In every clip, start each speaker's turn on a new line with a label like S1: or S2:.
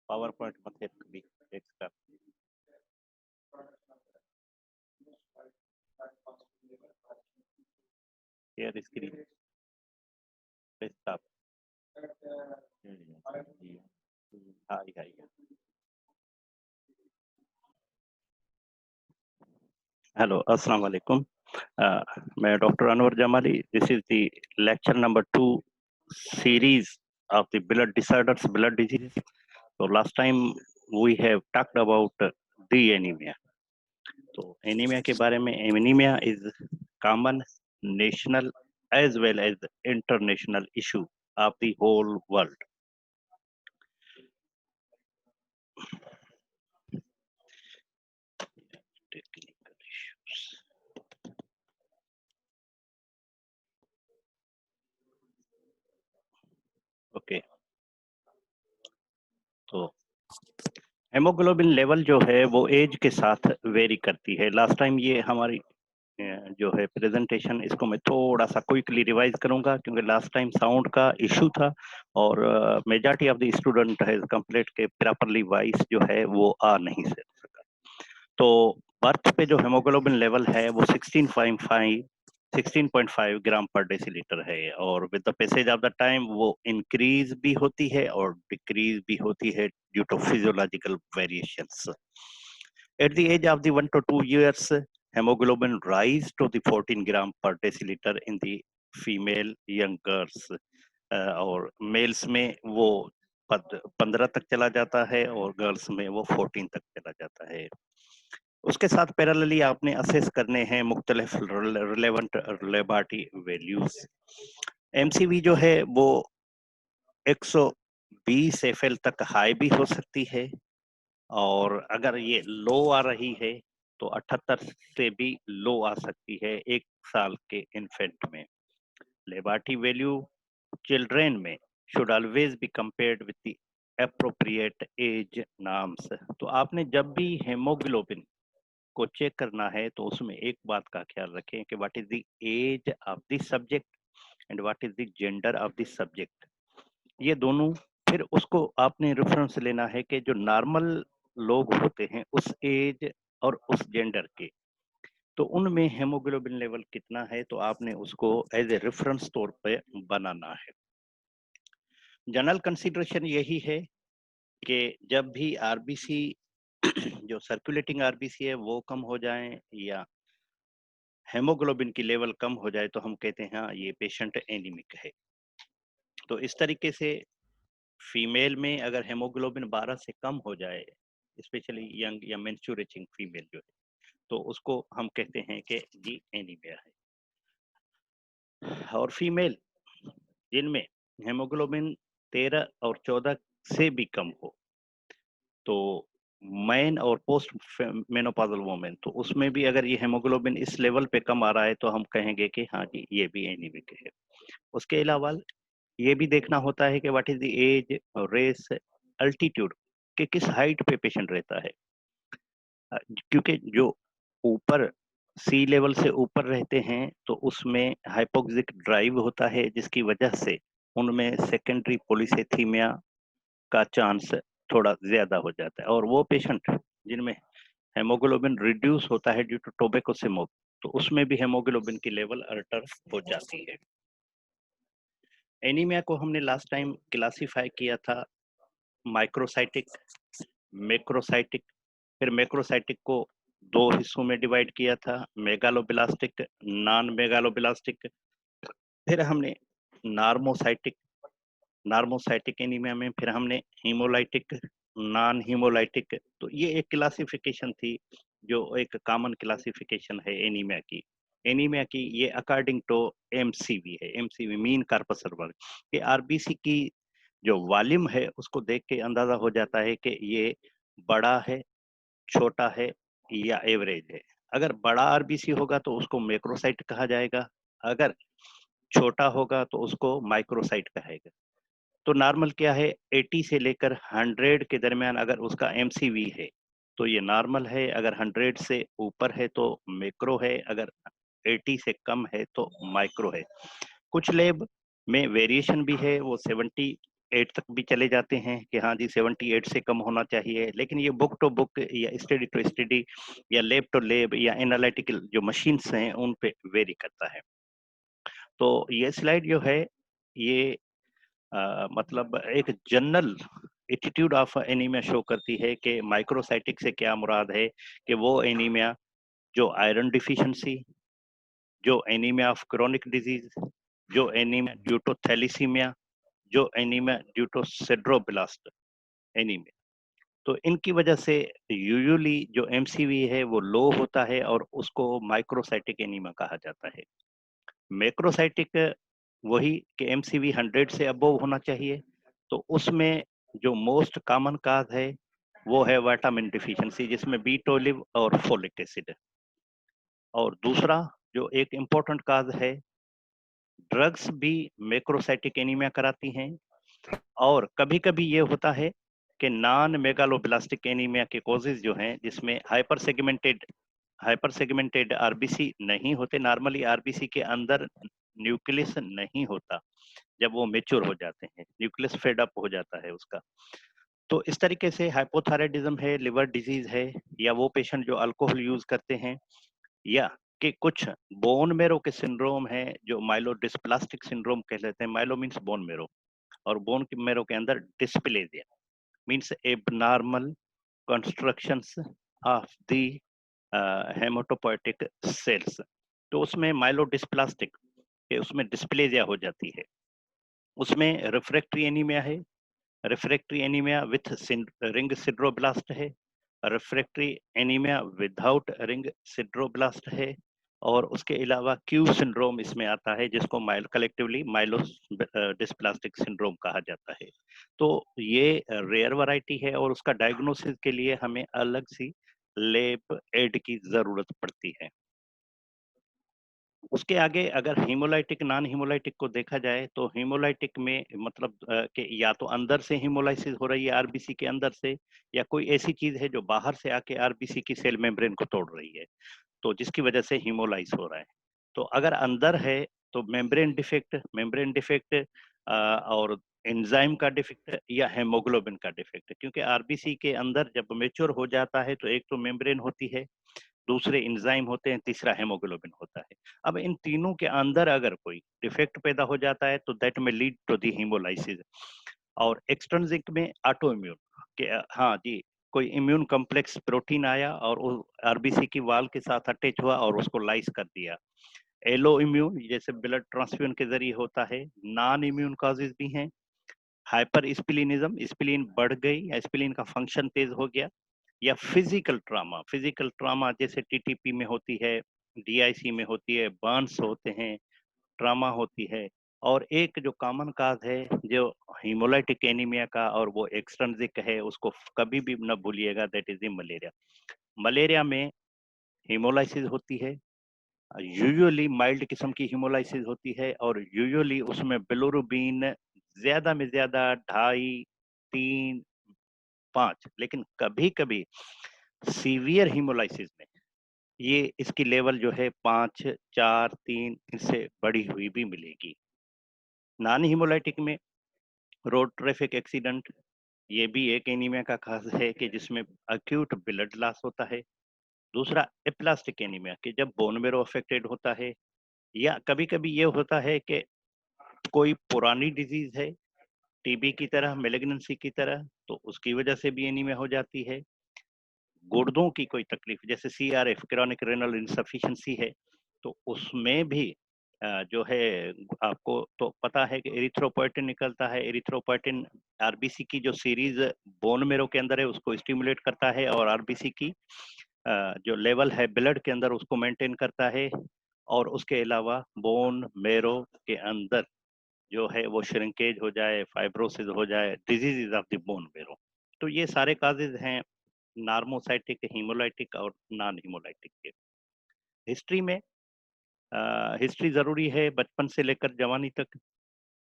S1: Power point मत भी extra share screen desktop high hi hello अस्सलाम वालेकुम मैं doctor Anwar Jamali this is the lecture number 2 series of the blood disorders blood diseases. So last time we have talked about the anemia. तो anaemia के बारे में anaemia is common national as well as international issue of the whole world. Technical issues. Okay. तो haemoglobin level जो है वो as के साथ वेरी करती है. लास्ट टाइम ये हमारी जो है प्रेजेंटेशन, इसको मैं थोड़ा सा क्विकली रिवाइज करूंगा क्योंकि लास्ट टाइम साउंड का इशू था और majority of the student has complete के प्रॉपरली वॉइस जो है वो आ नहीं सका. तो बर्थ पे जो हेमोग्लोबिन लेवल है वो 16.5 ग्राम पर डेसीलीटर है और with the passage of the time वो इंक्रीज भी होती है और डिक्रीज भी होती है due to physiological variations. At the age of the 1 to 2 years hemoglobin rise to the 14 gram per deciliter in the female young girls. और mails में वो 15 तक चला जाता है और गर्ल्स में वो 14 तक चला जाता है. उसके साथ पैरेलली आपने असेस करने हैं मुख्तलिफ रिलेवेंट लेबार्टी वैल्यूज. एमसीवी जो है वो 120 एफएल तक हाई भी हो सकती है और अगर ये लो आ रही है तो 78 से भी लो आ सकती है 1 साल के इन्फेंट में. लेबार्टी वैल्यू चिल्ड्रेन में should always be compared with the appropriate age norms. तो आपने जब भी हेमोग्लोबिन को चेक करना है तो उसमें एक बात का ख्याल रखें कि what is the age of the subject and what is the gender of the subject. ये दोनों फिर उसको आपने रेफरेंस लेना है कि जो नॉर्मल लोग होते हैं उस एज और उस जेंडर के, तो उनमें हेमोग्लोबिन लेवल कितना है तो आपने उसको एज ए रेफरेंस तौर पे बनाना है. जनरल कंसीडरेशन यही है कि जब भी आरबीसी जो सर्कुलेटिंग आरबीसी है वो कम हो जाए या हेमोग्लोबिन की लेवल कम हो जाए तो हम कहते हैं हाँ ये पेशेंट एनीमिक है. तो इस तरीके से फीमेल में अगर हेमोग्लोबिन 12 से कम हो जाए, स्पेशली यंग या मेंस्ट्रुएटिंग फीमेल जो है, तो उसको हम कहते हैं कि जी एनीमिया है. और फीमेल जिनमें हेमोग्लोबिन 13 और 14 से भी कम हो, तो मैन और पोस्ट मेनोपॉजल वोमेन, तो उसमें भी अगर ये हेमोग्लोबिन इस लेवल पे कम आ रहा है तो हम कहेंगे कि हाँ जी ये भी एनीमिक है. उसके अलावा ये भी देखना होता है कि what is the age, race, altitude, कि किस हाइट पे पेशेंट रहता है. क्योंकि जो ऊपर सी लेवल से ऊपर रहते हैं तो उसमें हाइपोक्सिक ड्राइव होता है जिसकी वजह से उनमें सेकेंडरी पॉलीसेथीमिया का चांस थोड़ा ज्यादा हो जाता है. और वो पेशेंट जिनमें हेमोग्लोबिन रिड्यूस होता है ड्यू टू टोबैको स्मोक, तो उसमें भी हेमोग्लोबिन की लेवल अल्टर हो जाती है. एनीमिया को हमने लास्ट टाइम क्लासिफाई किया था माइक्रोसाइटिक, मैक्रोसाइटिक. फिर मैक्रोसाइटिक को 2 हिस्सों में डिवाइड किया था, मेगालोब्लास्टिक, नॉन मेगालोब्लास्टिक. फिर हमने नार्मोसाइटिक, नार्मोसाइटिक एनीमिया में फिर हमने हीमोलाइटिक, नॉन हीमोलाइटिक. तो ये एक क्लासिफिकेशन थी जो एक कॉमन क्लासिफिकेशन है एनीमिया की. एनीमिया की ये अकॉर्डिंग टू एमसीवी है, एमसीवी मीन कार्पसल वर्क. ये आरबीसी की जो वॉल्यूम है उसको देख के अंदाजा हो जाता है कि ये बड़ा है, छोटा है या एवरेज है. अगर बड़ा आरबीसी होगा तो उसको मैक्रोसाइट कहा जाएगा, अगर छोटा होगा तो उसको माइक्रोसाइट कहेगा. तो नॉर्मल क्या है, 80 से लेकर 100 के दरमियान अगर उसका एमसीवी है तो ये नॉर्मल है, अगर 100 से ऊपर है तो मैक्रो है, अगर 80 से कम है तो माइक्रो है. कुछ लैब में वेरिएशन भी है, वो 70 8 तक भी चले जाते हैं कि हाँ जी 78 से कम होना चाहिए, लेकिन ये बुक टू बुक या स्टडी टू स्टडी या लैब टू लैब या एनालिटिकल जो मशीन्स हैं उन पे वेरी करता है। तो ये स्लाइड जो है ये मतलब एक general attitude of anaemia show करती है कि माइक्रोसाइटिक से क्या मुराद है कि वो एनीमिया जो आयरन डिफिशिएंसी, जो एनीमिया ऑफ क्रोनिक डिजीज, जो एनीमिया ड्यू टू थैलीसीमिया, जो एनीमिया ड्यू टू सिड्रोब्लास्ट एनीमिया। तो इनकी वजह से यूजुअली जो एमसीवी है वो लो होता है और उसको माइक्रोसाइटिक एनीमिया कहा जाता है। मैक्रोसाइटिक वही कि एमसीवी 100 से अबव होना चाहिए। तो उसमें जो मोस्ट कॉमन काज है वो है विटामिन डिफिशिएंसी, जिसमें बी12 और फोलिक एसिड। और दूसरा जो एक इम्पोर्टेंट काज है, ड्रग्स भी मैक्रोसाइटिक एनीमिया कराती हैं। और कभी-कभी ये होता है कि नॉन मेगालोब्लास्टिक एनीमिया के कॉजेज जो हैं जिसमें हाइपर सेगमेंटेड आरबीसी नहीं होते। नॉर्मली आरबीसी के अंदर न्यूक्लियस नहीं होता जब वो मैच्योर हो जाते हैं, न्यूक्लियस फेड अप हो जाता है उसका। तो इस तरीके से हाइपोथायराइडिज्म है, लिवर डिजीज है, या वो पेशेंट जो अल्कोहल यूज करते हैं, या कि कुछ बोन मेरो के सिंड्रोम है जो माइलोडिस्प्लास्टिक सिंड्रोम कह लेते हैं। माइलो मीन्स बोन मेरो, और बोन के मेरो के अंदर dysplasia means abnormal constructions of the haematopoietic cells. तो उसमें माइलोडिस्प्लास्टिक उसमें डिस्प्लेजिया हो जाती है। उसमें रिफ्रैक्टरी एनीमिया है, refractory anaemia with ring sideroblast है, refractory anaemia without ring sideroblast है, और उसके अलावा क्यू सिंड्रोम इसमें आता है जिसको कलेक्टिवली माइलो डिस्प्लास्टिक सिंड्रोम कहा जाता है। तो ये रेयर वैरायटी है और उसका डायग्नोसिस के लिए हमें अलग सी लैब एड की जरूरत पड़ती है। उसके आगे अगर हीमोलाइटिक नॉन हीमोलाइटिक को देखा जाए तो हीमोलाइटिक में मतलब कि या तो अंदर से हीमोलाइसिस हो रही है आरबीसी के अंदर से, या कोई ऐसी चीज है जो बाहर से आके आरबीसी की सेल मेम्ब्रेन को तोड़ रही है, तो जिसकी वजह से हीमोलाइज हो रहा है। तो अगर अंदर है तो मेम्ब्रेन डिफेक्ट और एंजाइम का डिफेक्ट या हेमोग्लोबिन का डिफेक्ट। क्योंकि आरबीसी के अंदर जब मेच्योर हो जाता है तो एक तो मेम्ब्रेन होती है, दूसरे एंजाइम होते हैं, तीसरा हेमोग्लोबिन होता है। अब इन तीनों के अंदर अगर कोई डिफेक्ट पैदा हो जाता है तो दैट में लीड टू दी हीमोलाइसिस। और एक्सट्रिंसिक में ऑटो इम्यून के हाँ जी, कोई इम्यून कॉम्प्लेक्स प्रोटीन आया और वो आरबीसी की वाल के साथ अटैच हुआ और उसको लाइस कर दिया। एलो इम्यून जैसे ब्लड ट्रांसफ्यूजन के जरिए होता है। नॉन इम्यून कॉजेज भी हैं, हाइपर स्प्लीनिज्म, स्प्लीन बढ़ गई या स्प्लीन का फंक्शन तेज हो गया, या फिजिकल ट्रामा जैसे टीटीपी में होती है, डीआईसी में होती है, बर्न्स होते हैं, ट्रामा होती है। और एक जो कॉमन काज है जो हीमोलाइटिक एनीमिया का, और वो एक्सट्रिंसिक है, उसको कभी भी न भूलिएगा, that is the malaria. Malaria में हीमोलाइसिस होती है, यूजुअली माइल्ड किस्म की हीमोलाइसिस होती है, और यूजुअली उसमें बिलोरुबिन ज्यादा में ज्यादा 2.5, 3, 5, लेकिन कभी कभी सीवियर हीमोलाइसिस में ये इसकी लेवल जो है 5, 4, 3 इससे बढ़ी हुई भी मिलेगी। नॉन हीमोलाइटिक में रोड ट्रैफिक एक्सीडेंट, ये भी एक एनीमिया का खास है कि जिसमें अक्यूट ब्लड लॉस होता है। दूसरा एप्लास्टिक एनीमिया कि जब बोन मेरो अफेक्टेड होता है, या कभी कभी ये होता है कि कोई पुरानी डिजीज है, टीबी की तरह, मेलिग्नेंसी की तरह, तो उसकी वजह से भी एनीमिया हो जाती है। गुर्दों की कोई तकलीफ जैसे सीआरएफ क्रॉनिक रेनल इनसफिशिएंसी है, तो उसमें भी जो है आपको तो पता है कि एरिथ्रोपोइटिन निकलता है। एरिथ्रोपोइटिन आरबीसी की जो सीरीज बोन मेरो के अंदर है उसको स्टिमुलेट करता है, और आरबीसी की जो लेवल है ब्लड के अंदर उसको मेंटेन करता है। और उसके अलावा बोन मेरो के अंदर जो है वो श्रिंकेज हो जाए, फाइब्रोसिस हो जाए, disease of the bone marrow. तो ये सारे काजेज हैं नार्मोसाइटिक, हीमोलाइटिक और नॉन हीमोलाइटिक के। हिस्ट्री में हिस्ट्री जरूरी है बचपन से लेकर जवानी तक,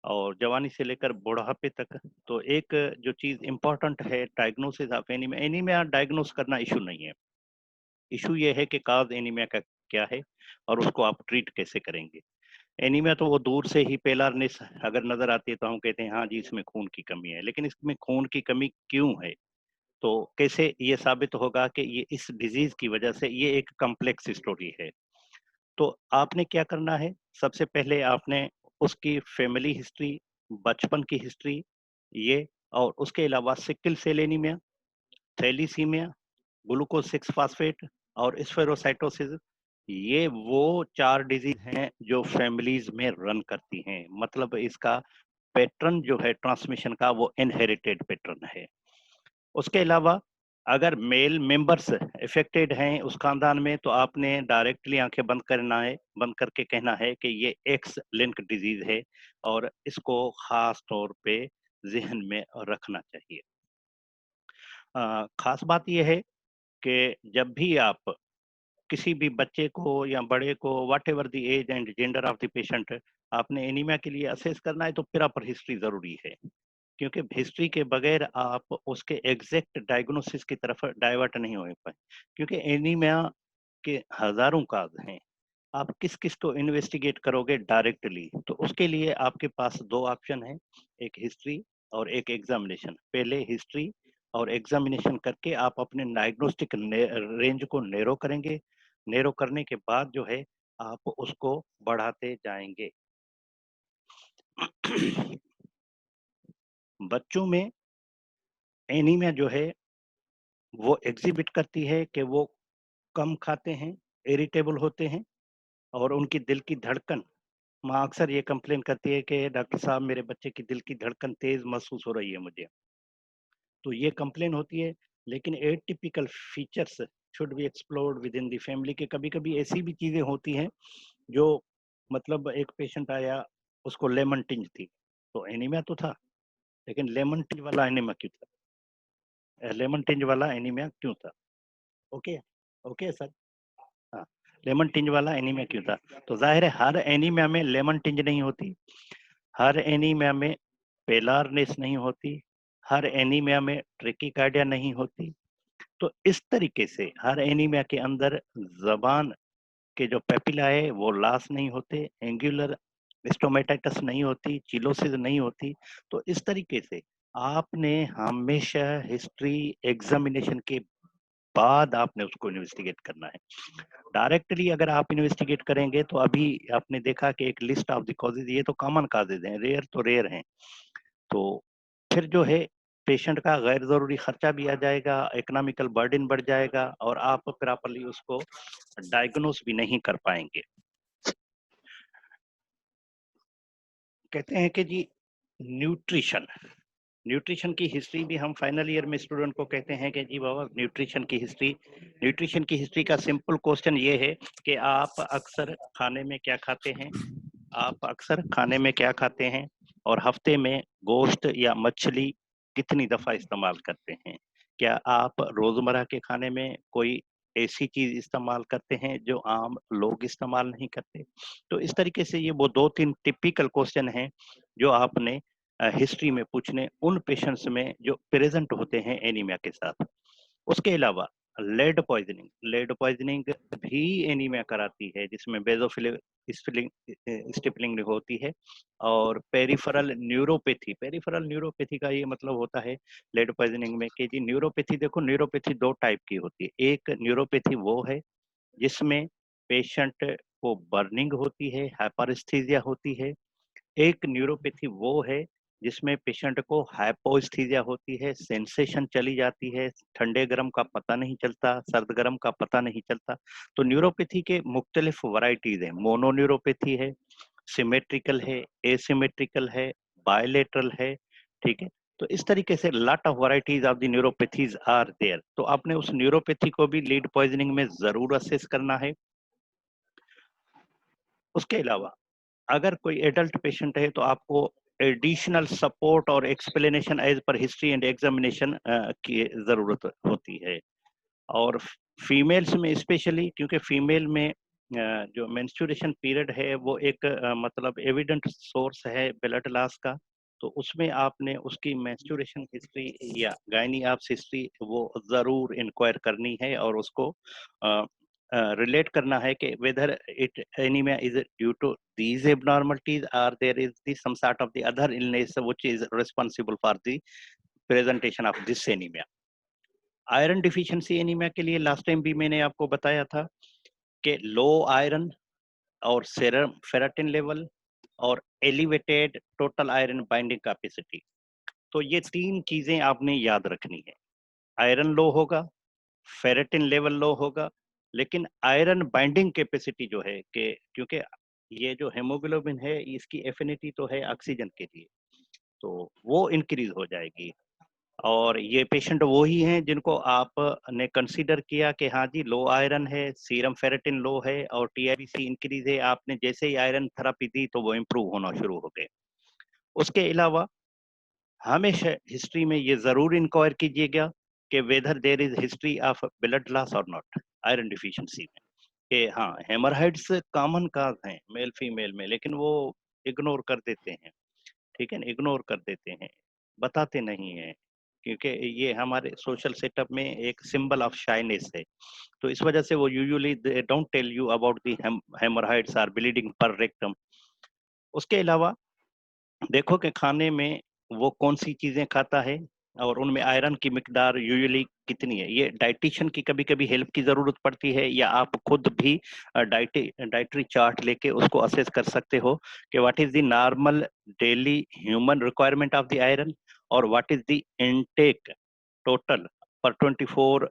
S1: और जवानी से लेकर बुढ़ापे तक। तो एक जो चीज इंपॉर्टेंट है diagnosis of anaemia, anaemia diagnose करना इशू नहीं है। इशू ये है कि काज एनीमिया का क्या है और उसको आप ट्रीट कैसे करेंगे। एनीमिया तो वो दूर से ही पेलरनेस अगर नजर आती है तो हम कहते हैं हाँ जी इसमें खून की कमी है, लेकिन इसमें खून की कमी क्यों है? तो कैसे ये साबित होगा कि ये इस डिजीज की वजह से? ये एक कॉम्प्लेक्स स्टोरी है। तो आपने क्या करना है, सबसे पहले आपने उसकी फैमिली हिस्ट्री, बचपन की हिस्ट्री, ये और उसके अलावा sickle cell anaemia, thalassaemia, glucose 6 phosphate और स्फेरोसाइटोसिस, ये वो 4 डिजीज हैं जो फैमिलीज में रन करती हैं। मतलब इसका पैटर्न जो है ट्रांसमिशन का वो इनहेरिटेड पैटर्न है। उसके अलावा अगर मेल मेंबर्स इफेक्टेड हैं उस खानदान में तो आपने डायरेक्टली आंखें बंद करना है, बंद करके कहना है कि ये एक्स लिंक डिजीज है और इसको खास तौर पे जहन में रखना चाहिए। खास बात यह है कि जब भी आप किसी भी बच्चे को या बड़े को whatever the age and gender of the patient आपने एनीमिया के लिए असेस करना है तो प्रॉपर हिस्ट्री जरूरी है, क्योंकि हिस्ट्री के बगैर आप उसके एग्जैक्ट डायग्नोसिस की तरफ डाइवर्ट नहीं हो पाए, क्योंकि एनीमिया के हजारों काज हैं। आप किस किस को इन्वेस्टिगेट करोगे डायरेक्टली? तो उसके लिए आपके पास दो ऑप्शन है, एक हिस्ट्री और एक एग्जामिनेशन। पहले हिस्ट्री और एग्जामिनेशन करके आप अपने डायग्नोस्टिक रेंज को नैरो करेंगे। नैरो करने के बाद जो है आप उसको बढ़ाते जाएंगे। बच्चों में एनीमिया जो है वो एग्जिबिट करती है कि वो कम खाते हैं, इरिटेबल होते हैं और उनकी दिल की धड़कन, माँ अक्सर ये कंप्लेन करती है कि डॉक्टर साहब मेरे बच्चे की दिल की धड़कन तेज महसूस हो रही है मुझे। तो ये कंप्लेन होती है, लेकिन atypical features should be explored with in the family के कभी कभी ऐसी भी चीजें होती हैं जो मतलब एक पेशेंट आया, उसको लेमन टिंज थी, तो एनीमिया तो था, लेकिन लेमन टिंज वाला एनीमिया क्यों था? लेमन टिंज वाला एनीमिया क्यों था? Okay, okay sir. हाँ, लेमन टिंज वाला एनीमिया क्यों था? तो जाहिर है हर एनीमिया में लेमन टिंज नहीं होती, हर एनीमिया में पेलारनेस नहीं होती, हर एनीमिया में ट्रेकिकार्डिया नहीं होती। तो इस तरीके से हर एनीमिया के अंदर जबान के जो पेपिला है वो लॉस नहीं होते, एंगुलर स्टोमेटाइटिस नहीं होती, चिलोसिस नहीं होती। तो इस तरीके से आपने हमेशा हिस्ट्री एग्जामिनेशन के बाद आपने उसको इन्वेस्टिगेट करना है। डायरेक्टली अगर आप इन्वेस्टिगेट करेंगे तो अभी आपने देखा कि एक लिस्ट ऑफ द कॉजेज, ये तो कॉमन कॉजेज हैं, रेयर तो रेयर हैं। तो फिर जो है पेशेंट का गैर जरूरी खर्चा भी आ जाएगा, इकोनॉमिकल बर्डन बढ़ जाएगा और आप प्रॉपरली उसको डायग्नोस भी नहीं कर पाएंगे। कहते हैं कि जी न्यूट्रिशन, न्यूट्रिशन की हिस्ट्री भी हम फाइनल ईयर में स्टूडेंट को कहते हैं कि जी बाबा न्यूट्रिशन की हिस्ट्री, न्यूट्रिशन की हिस्ट्री का सिंपल क्वेश्चन ये है कि आप अक्सर खाने में क्या खाते हैं, आप अक्सर खाने में क्या खाते हैं और हफ्ते में गोश्त या मछली कितनी दफा इस्तेमाल करते हैं? क्या आप रोजमर्रा के खाने में कोई ऐसी चीज इस्तेमाल करते हैं जो आम लोग इस्तेमाल नहीं करते? तो इस तरीके से ये वो दो तीन टिपिकल क्वेश्चन हैं जो आपने हिस्ट्री में पूछने उन पेशेंट्स में जो प्रेजेंट होते हैं एनीमिया के साथ। उसके अलावा लेड पॉइजनिंग, लेड पॉइजनिंग भी एनीमिया कराती है, जिसमें बेजोफिलिक स्टिपलिंग होती है। और पेरिफेरल न्यूरोपैथी, पेरिफेरल न्यूरोपैथी का ये मतलब होता है लेड पॉइजनिंग में कि जी न्यूरोपैथी, देखो न्यूरोपैथी दो टाइप की होती है। एक न्यूरोपैथी वो है जिसमें पेशेंट को बर्निंग होती है, हाइपरस्थीसिया होती है। एक न्यूरोपैथी वो है जिसमें पेशेंट को हाइपोस्थीसिया होती है, सेंसेशन चली जाती है, ठंडे गर्म का पता नहीं चलता, सर्द गर्म का पता नहीं चलता। तो न्यूरोपैथी के मुख्तलिफ वैरायटीज हैं, मोनोन्यूरोपैथी है, सिमेट्रिकल है, एसिमेट्रिकल है, बायलेटरल है, ठीक है। तो इस तरीके से lot of varieties of the neuropathies are there. तो आपने उस न्यूरोपैथी को भी लीड पॉइजनिंग में जरूर असेस करना है। उसके अलावा अगर कोई एडल्ट पेशेंट है तो आपको एडिशनल सपोर्ट और explanation as per history and examination की जरूरत होती है। और फीमेल्स में स्पेशली, क्योंकि फीमेल में जो मेंस्ट्रुएशन पीरियड है वो एक मतलब एविडेंट सोर्स है ब्लड लॉस का। तो उसमें आपने उसकी मेंस्ट्रुएशन हिस्ट्री या गायनी ऑप्स हिस्ट्री वो जरूर इंक्वायर करनी है और उसको relate करना है कि whether it anemia is due to these abnormalities or there is some sort of the other illness which is responsible for the presentation of this anemia. Iron deficiency anaemia के लिए last time भी मैंने आपको बताया था कि लो iron और serum ferritin level और elevated total iron binding capacity, तो ये तीन चीजें आपने याद रखनी है। आयरन लो होगा, फेरेटिन लेवल लो होगा, लेकिन आयरन बाइंडिंग कैपेसिटी जो है कि क्योंकि ये जो हेमोग्लोबिन है इसकी एफिनिटी तो है ऑक्सीजन के लिए, तो वो इंक्रीज हो जाएगी। और ये पेशेंट वो ही हैं जिनको आपने कंसीडर किया कि हाँ जी लो आयरन है, सीरम फेरेटिन लो है और टीआरबीसी इंक्रीज है, आपने जैसे ही आयरन थेरेपी दी तो वो इम्प्रूव होना शुरू हो गए। उसके अलावा हमेशा हिस्ट्री में ये जरूर इंक्वायर कीजिएगा कि whether there is history of blood loss और नॉट आयरन डिफिशिएंसी में, कि हाँ हेमरहाइड्स कॉमन काज हैं मेल फीमेल में, लेकिन वो इग्नोर कर देते हैं, ठीक है ना, इग्नोर कर देते हैं, बताते नहीं हैं, क्योंकि ये हमारे सोशल सेटअप में एक सिंबल ऑफ शाइनेस है। तो इस वजह से वो usually they don't tell you about the haemorrhoids or bleeding per rectum. उसके अलावा देखो कि खाने में वो कौन सी चीजें खाता है और उनमें आयरन की मिकदार यूजुअली कितनी है। ये डाइटिशियन की कभी कभी हेल्प की जरूरत पड़ती है, या आप खुद भी डाइटरी चार्ट लेके उसको असेस कर सकते हो कि what is the normal daily human requirement of the iron और what is the intake total per 24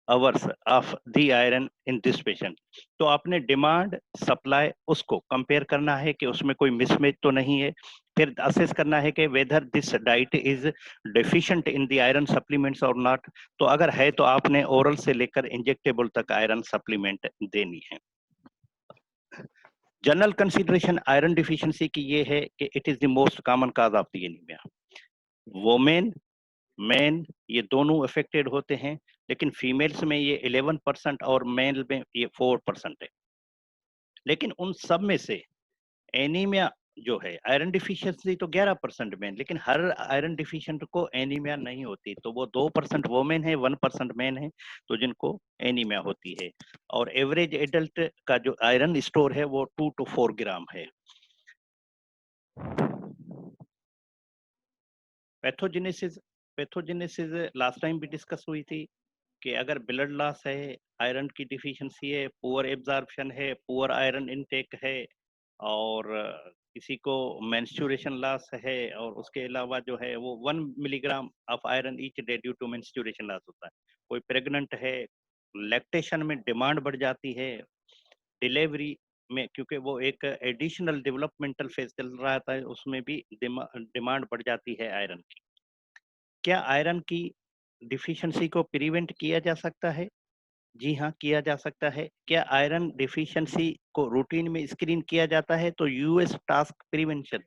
S1: hours of the iron in this patient. तो आपने डिमांड सप्लाई उसको कंपेयर करना है कि उसमें कोई मिसमैच तो नहीं है, फिर असेस करना है कि whether this diet is deficient in the iron supplements और नॉट। तो अगर है तो आपने ओरल से लेकर इंजेक्टेबल तक आयरन सप्लीमेंट देनी है। जनरल कंसीडरेशन आयरन डिफिशिएंसी की ये है कि it is the most common cause of the anaemia. Women main ये दोनों अफेक्टेड होते हैं, लेकिन फीमेल्स में ये 11% और मेल में ये 4% है। लेकिन उन सब में से एनीमिया जो है आयरन डिफिशिएंसी तो 11% में, लेकिन हर आयरन डिफिशिएंट को एनीमिया नहीं होती, तो वो 2% वोमेन है 1% मेन है तो जिनको एनीमिया होती है। और एवरेज एडल्ट का जो आयरन स्टोर है वो 2 to 4 ग्राम है। पैथोजेनेसिस पैथोजेनेसिस लास्ट टाइम भी डिस्कस हुई थी कि अगर ब्लड लॉस है, आयरन की डिफिशिएंसी है, पुअर एब्जॉर्प्शन है, पुअर आयरन इनटेक है, और किसी को मेंस्ट्रुएशन लॉस है, और उसके अलावा जो है वो 1 milligram of iron each day due to menstruation loss होता है। कोई प्रेग्नेंट है, लैक्टेशन में डिमांड बढ़ जाती है, डिलीवरी में क्योंकि वो एक एडिशनल डेवलपमेंटल फेज चल रहा था उसमें भी डिमांड बढ़ जाती है आयरन की। क्या आयरन की डिफिशिएंसी को प्रिवेंट किया जा सकता है? जी हाँ, किया जा सकता है। क्या आयरन डिफिशिएंसी को रूटीन में स्क्रीन किया जाता है? तो यूएस टास्क प्रिवेंशन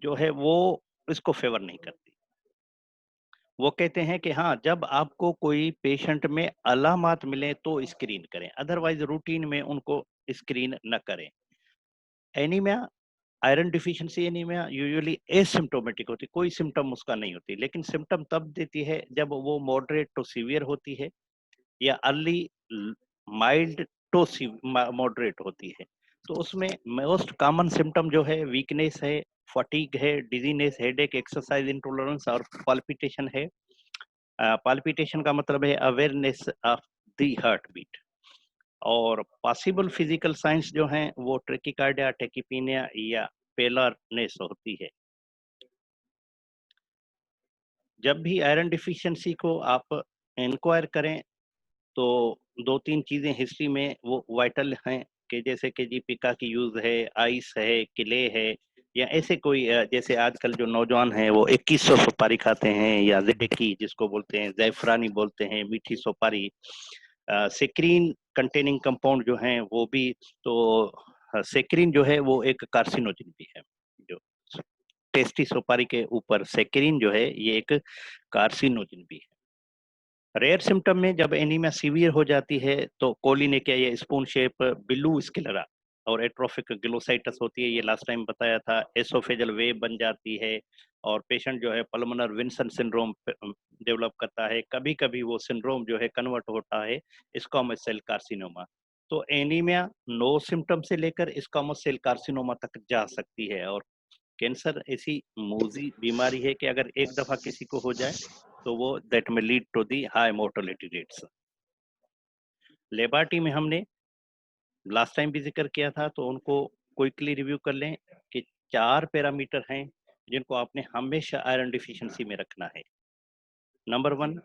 S1: जो है वो इसको फेवर नहीं करती। वो कहते हैं कि हाँ, जब आपको कोई पेशेंट में अलामात मिले तो स्क्रीन करें, अदरवाइज रूटीन में उनको स्क्रीन न करें। Anaemia, iron deficiency anaemia usually asymptomatic होती है, कोई सिम्टम उसका नहीं होती, लेकिन सिम्टम तब देती है जब वो मॉडरेट टू सीवियर होती है या अर्ली माइल्ड टू मॉडरेट होती है। तो उसमें मोस्ट कॉमन सिम्टम जो है वीकनेस है, फटीग है, डिजीनेस, हेडेक, एक्सरसाइज इंटॉलरेंस और पाल्पिटेशन है। पाल्पिटेशन का मतलब है awareness of the heart beat. और पॉसिबल फिजिकल साइंस जो हैं वो ट्रेकिकार्डिया, टेकिपीनिया या पेलरनेस होती है। जब भी आयरन डिफिशिएंसी को आप इंक्वायर करें तो 2-3 चीजें हिस्ट्री में वो वाइटल हैं कि जैसे कि जीपिका की यूज है, आइस है, किले है, या ऐसे कोई जैसे आजकल जो नौजवान हैं वो 2100 सुपारी खाते हैं, या जेडेकी जिसको बोलते हैं, जैफरानी बोलते हैं, मीठी सुपारी, सेक्रीन कंटेनिंग कंपाउंड जो हैं वो भी। तो सेक्रीन जो है वो एक कार्सिनोजन भी है, जो टेस्टी सुपारी के ऊपर सेक्रीन जो है ये एक कार्सिनोजन भी है। रेयर सिम्टम में जब एनीमिया सीवियर हो जाती है तो कोलिनेकिया या स्पून शेप बिल्लू स्किलरा और एट्रोफिक ग्लोसाइटस होती है, ये लास्ट टाइम बताया था। एसोफेजल वेव बन जाती है और पेशेंट जो है पल्मोनर विंसन सिंड्रोम डेवलप करता है। कभी कभी वो सिंड्रोम जो है कन्वर्ट होता है स्क्वामस सेल कार्सिनोमा। तो एनीमिया नो सिम्टम से लेकर स्क्वामस सेल कार्सिनोमा तक जा सकती है। और कैंसर ऐसी मूजी बीमारी है कि अगर एक दफा किसी को हो जाए तो वो दैट में lead to the high mortality rates. Laboratory में हमने लास्ट टाइम भी जिक्र किया था, तो उनको क्विकली रिव्यू कर लें कि 4 पैरामीटर हैं जिनको आपने हमेशा आयरन डिफिशिएंसी में रखना है। Number 1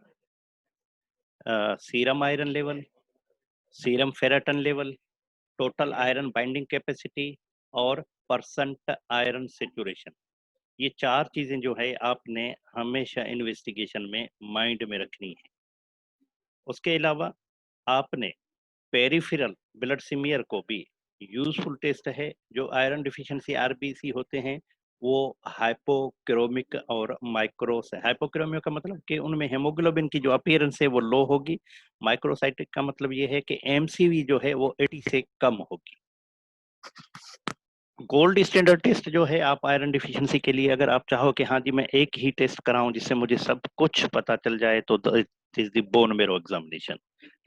S1: serum iron level, serum ferritin level, total iron binding capacity और परसेंट आयरन सैचुरेशन। ये 4 चीजें जो है आपने हमेशा इन्वेस्टिगेशन में माइंड में रखनी है। उसके अलावा आपने पेरिफेरल ब्लड सिमियर को भी यूजफुल टेस्ट है। जो आयरन डिफिशिएंसी आरबीसी होते हैं वो हाइपोक्रोमिक और माइक्रोस है। हाइपोक्रोमिक का मतलब कि उनमें हेमोग्लोबिन की जो अपीयरेंस है वो लो होगी। माइक्रोसाइटिक का मतलब ये है कि एमसीवी जो है वो 80 से कम होगी। गोल्ड स्टैंडर्ड टेस्ट जो है आप आयरन डिफिशिएंसी के लिए, अगर आप चाहो कि हाँ जी मैं एक ही टेस्ट कराऊं जिससे मुझे सब कुछ पता चल जाए, तो is the bone marrow examination.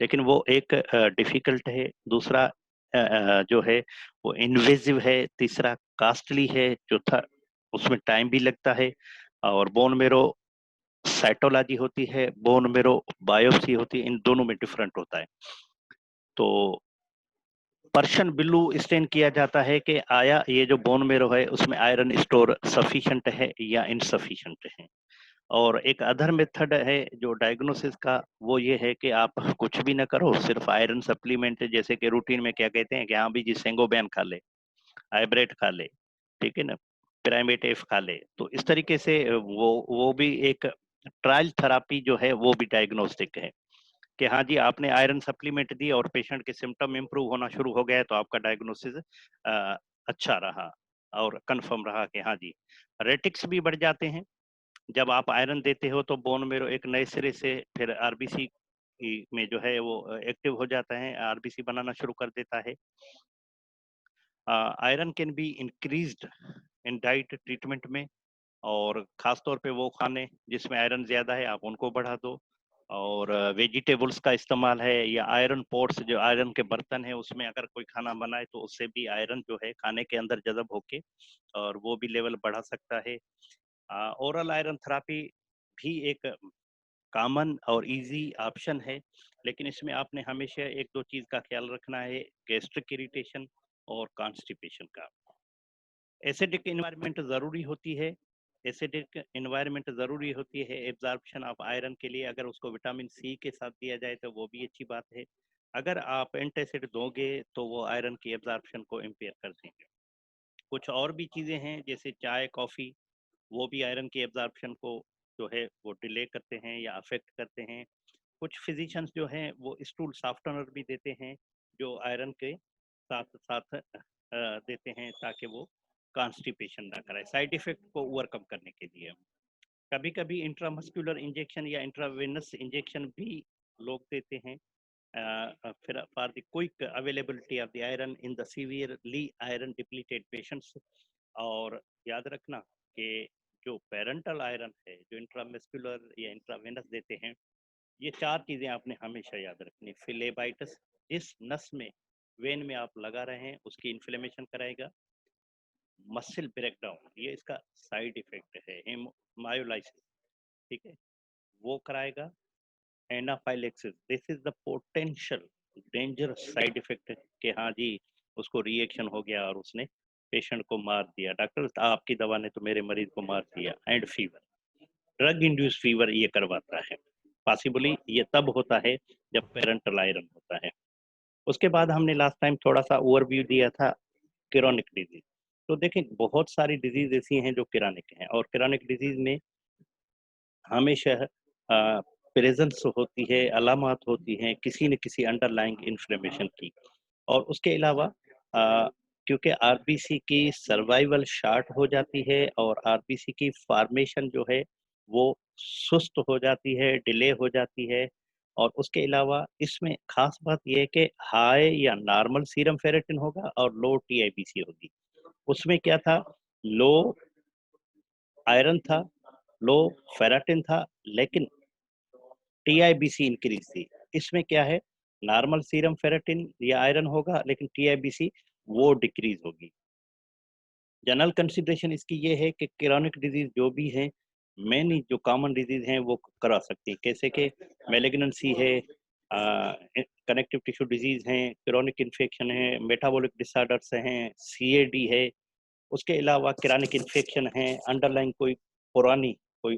S1: लेकिन वो एक डिफिकल्ट है, दूसरा जो है वो इन्वेजिव है, तीसरा कॉस्टली है, चौथा उसमें टाइम भी लगता है। और बोन मेरो साइटोलॉजी होती है, बोन मेरो बायोप्सी होती है, इन दोनों में डिफरेंट होता है। तो पर्शन बिल्लू स्टेन किया जाता है कि आया ये जो बोन मेरो है उसमें आयरन स्टोर सफिशिएंट है या इनसफिशिएंट है। और एक अदर मेथड है जो डायग्नोसिस का, वो ये है कि आप कुछ भी ना करो, सिर्फ आयरन सप्लीमेंट, जैसे कि रूटीन में क्या कहते हैं कि हाँ भी जी सेंगोबैन खा ले, आइब्रेट खा ले, ठीक है ना, पिरामिड एफ खा ले। तो इस तरीके से वो भी एक ट्रायल थेरापी जो है वो भी डायग्नोस्टिक है कि हाँ जी आपने आयरन सप्लीमेंट दी और पेशेंट के सिम्टम इंप्रूव होना शुरू हो गया, तो आपका डायग्नोसिस अच्छा रहा और कंफर्म रहा कि हाँ जी। रेटिक्स भी बढ़ जाते हैं जब आप आयरन देते हो, तो बोन मेरो एक नए सिरे से फिर आरबीसी में जो है वो एक्टिव हो जाता है, आरबीसी बनाना शुरू कर देता है। Iron can be increased in diet treatment में, और खास तौर पे वो खाने जिसमें आयरन ज्यादा है आप उनको बढ़ा दो। और वेजिटेबल्स का इस्तेमाल है, या आयरन पॉट्स जो आयरन के बर्तन है उसमें अगर कोई खाना बनाए तो उससे भी आयरन जो है खाने के अंदर जज़ब होके और वो भी लेवल बढ़ा सकता है। ओरल आयरन थेरापी भी एक कॉमन और इजी ऑप्शन है, लेकिन इसमें आपने हमेशा एक दो चीज का ख्याल रखना है, गैस्ट्रिक इरिटेशन और कॉन्स्टिपेशन का। एसिडिक इन्वायरमेंट ज़रूरी होती है, एसिडिक इन्वायरमेंट ज़रूरी होती है एब्जॉर्प्शन ऑफ आयरन के लिए। अगर उसको विटामिन सी के साथ दिया जाए तो वो भी अच्छी बात है। अगर आप एंटासिड दोगे तो वो आयरन की एब्जॉर्प्शन को इम्पेयर कर देंगे। कुछ और भी चीज़ें हैं जैसे चाय कॉफ़ी, वो भी आयरन की एब्जॉर्प्शन को जो है वो डिले करते हैं या अफेक्ट करते हैं। कुछ फिजिशियंस जो हैं वो स्टूल सॉफ्टनर भी देते हैं जो आयरन के साथ साथ देते हैं ताकि वो कॉन्स्टिपेशन ना कराए, साइड इफेक्ट को ओवरकम करने के लिए। कभी कभी इंट्रामस्कुलर इंजेक्शन या इंट्रावेनस इंजेक्शन भी लोग देते हैं फिर for the quick availability of the iron in the severely iron depleted patients. और याद रखना कि जो पेरेंटल आयरन है जो इंट्रामस्कुलर या इंट्रावेनस देते हैं, ये 4 चीजें आपने हमेशा याद रखनी। फिलेबाइटिस, जिस नस में वेन में आप लगा रहे हैं उसकी इन्फ्लेमेशन कराएगा। मसल ब्रेकडाउन ये इसका साइड इफेक्ट है, हेमायोलाइसिस, ठीक है, वो कराएगा। Anaphylaxis, this is the potential dangerous side effect कि हाँ जी उसको रिएक्शन हो गया और उसने पेशेंट को मार दिया, डॉक्टर आपकी दवा ने तो मेरे मरीज को मार दिया। And fever, drug induce fever ये करवाता है। पॉसिबली ये तब होता है जब पेरेंटल आयरन होता है। उसके बाद हमने लास्ट टाइम थोड़ा सा ओवरव्यू दिया था क्रोनिक डिजीज। तो देखें बहुत सारी डिजीज ऐसी हैं जो क्रोनिक हैं, और क्रोनिक डिजीज में हमेशा प्रेजेंस होती है, अलामत होती हैं किसी न किसी अंडरलाइंग इन्फ्लेमेशन की। और उसके अलावा क्योंकि आरबीसी की सर्वाइवल शार्ट हो जाती है और आरबीसी की फॉर्मेशन जो है वो सुस्त हो जाती है, डिले हो जाती है। और उसके अलावा इसमें खास बात यह है कि हाई या नॉर्मल सीरम फेरेटिन होगा और लो टीआईबीसी होगी। उसमें क्या था, लो आयरन था, लो फेराटिन था, लेकिन टीआईबीसी इंक्रीज थी। इसमें क्या है, नॉर्मल सीरम फेराटिन या आयरन होगा, लेकिन टीआईबीसी वो डिक्रीज होगी। जनरल कंसिडरेशन इसकी ये है कि क्रोनिक डिजीज जो भी है, मेन जो कॉमन डिजीज हैं वो करा सकती हैं, कैसे कि मेलिग्नेंसी है, कनेक्टिव टिश्यू डिजीज हैं, क्रोनिक इन्फेक्शन है, मेटाबॉलिक डिसऑर्डर्स हैं, सीएडी है, उसके अलावा क्रोनिक इन्फेक्शन है, अंडरलाइन कोई पुरानी कोई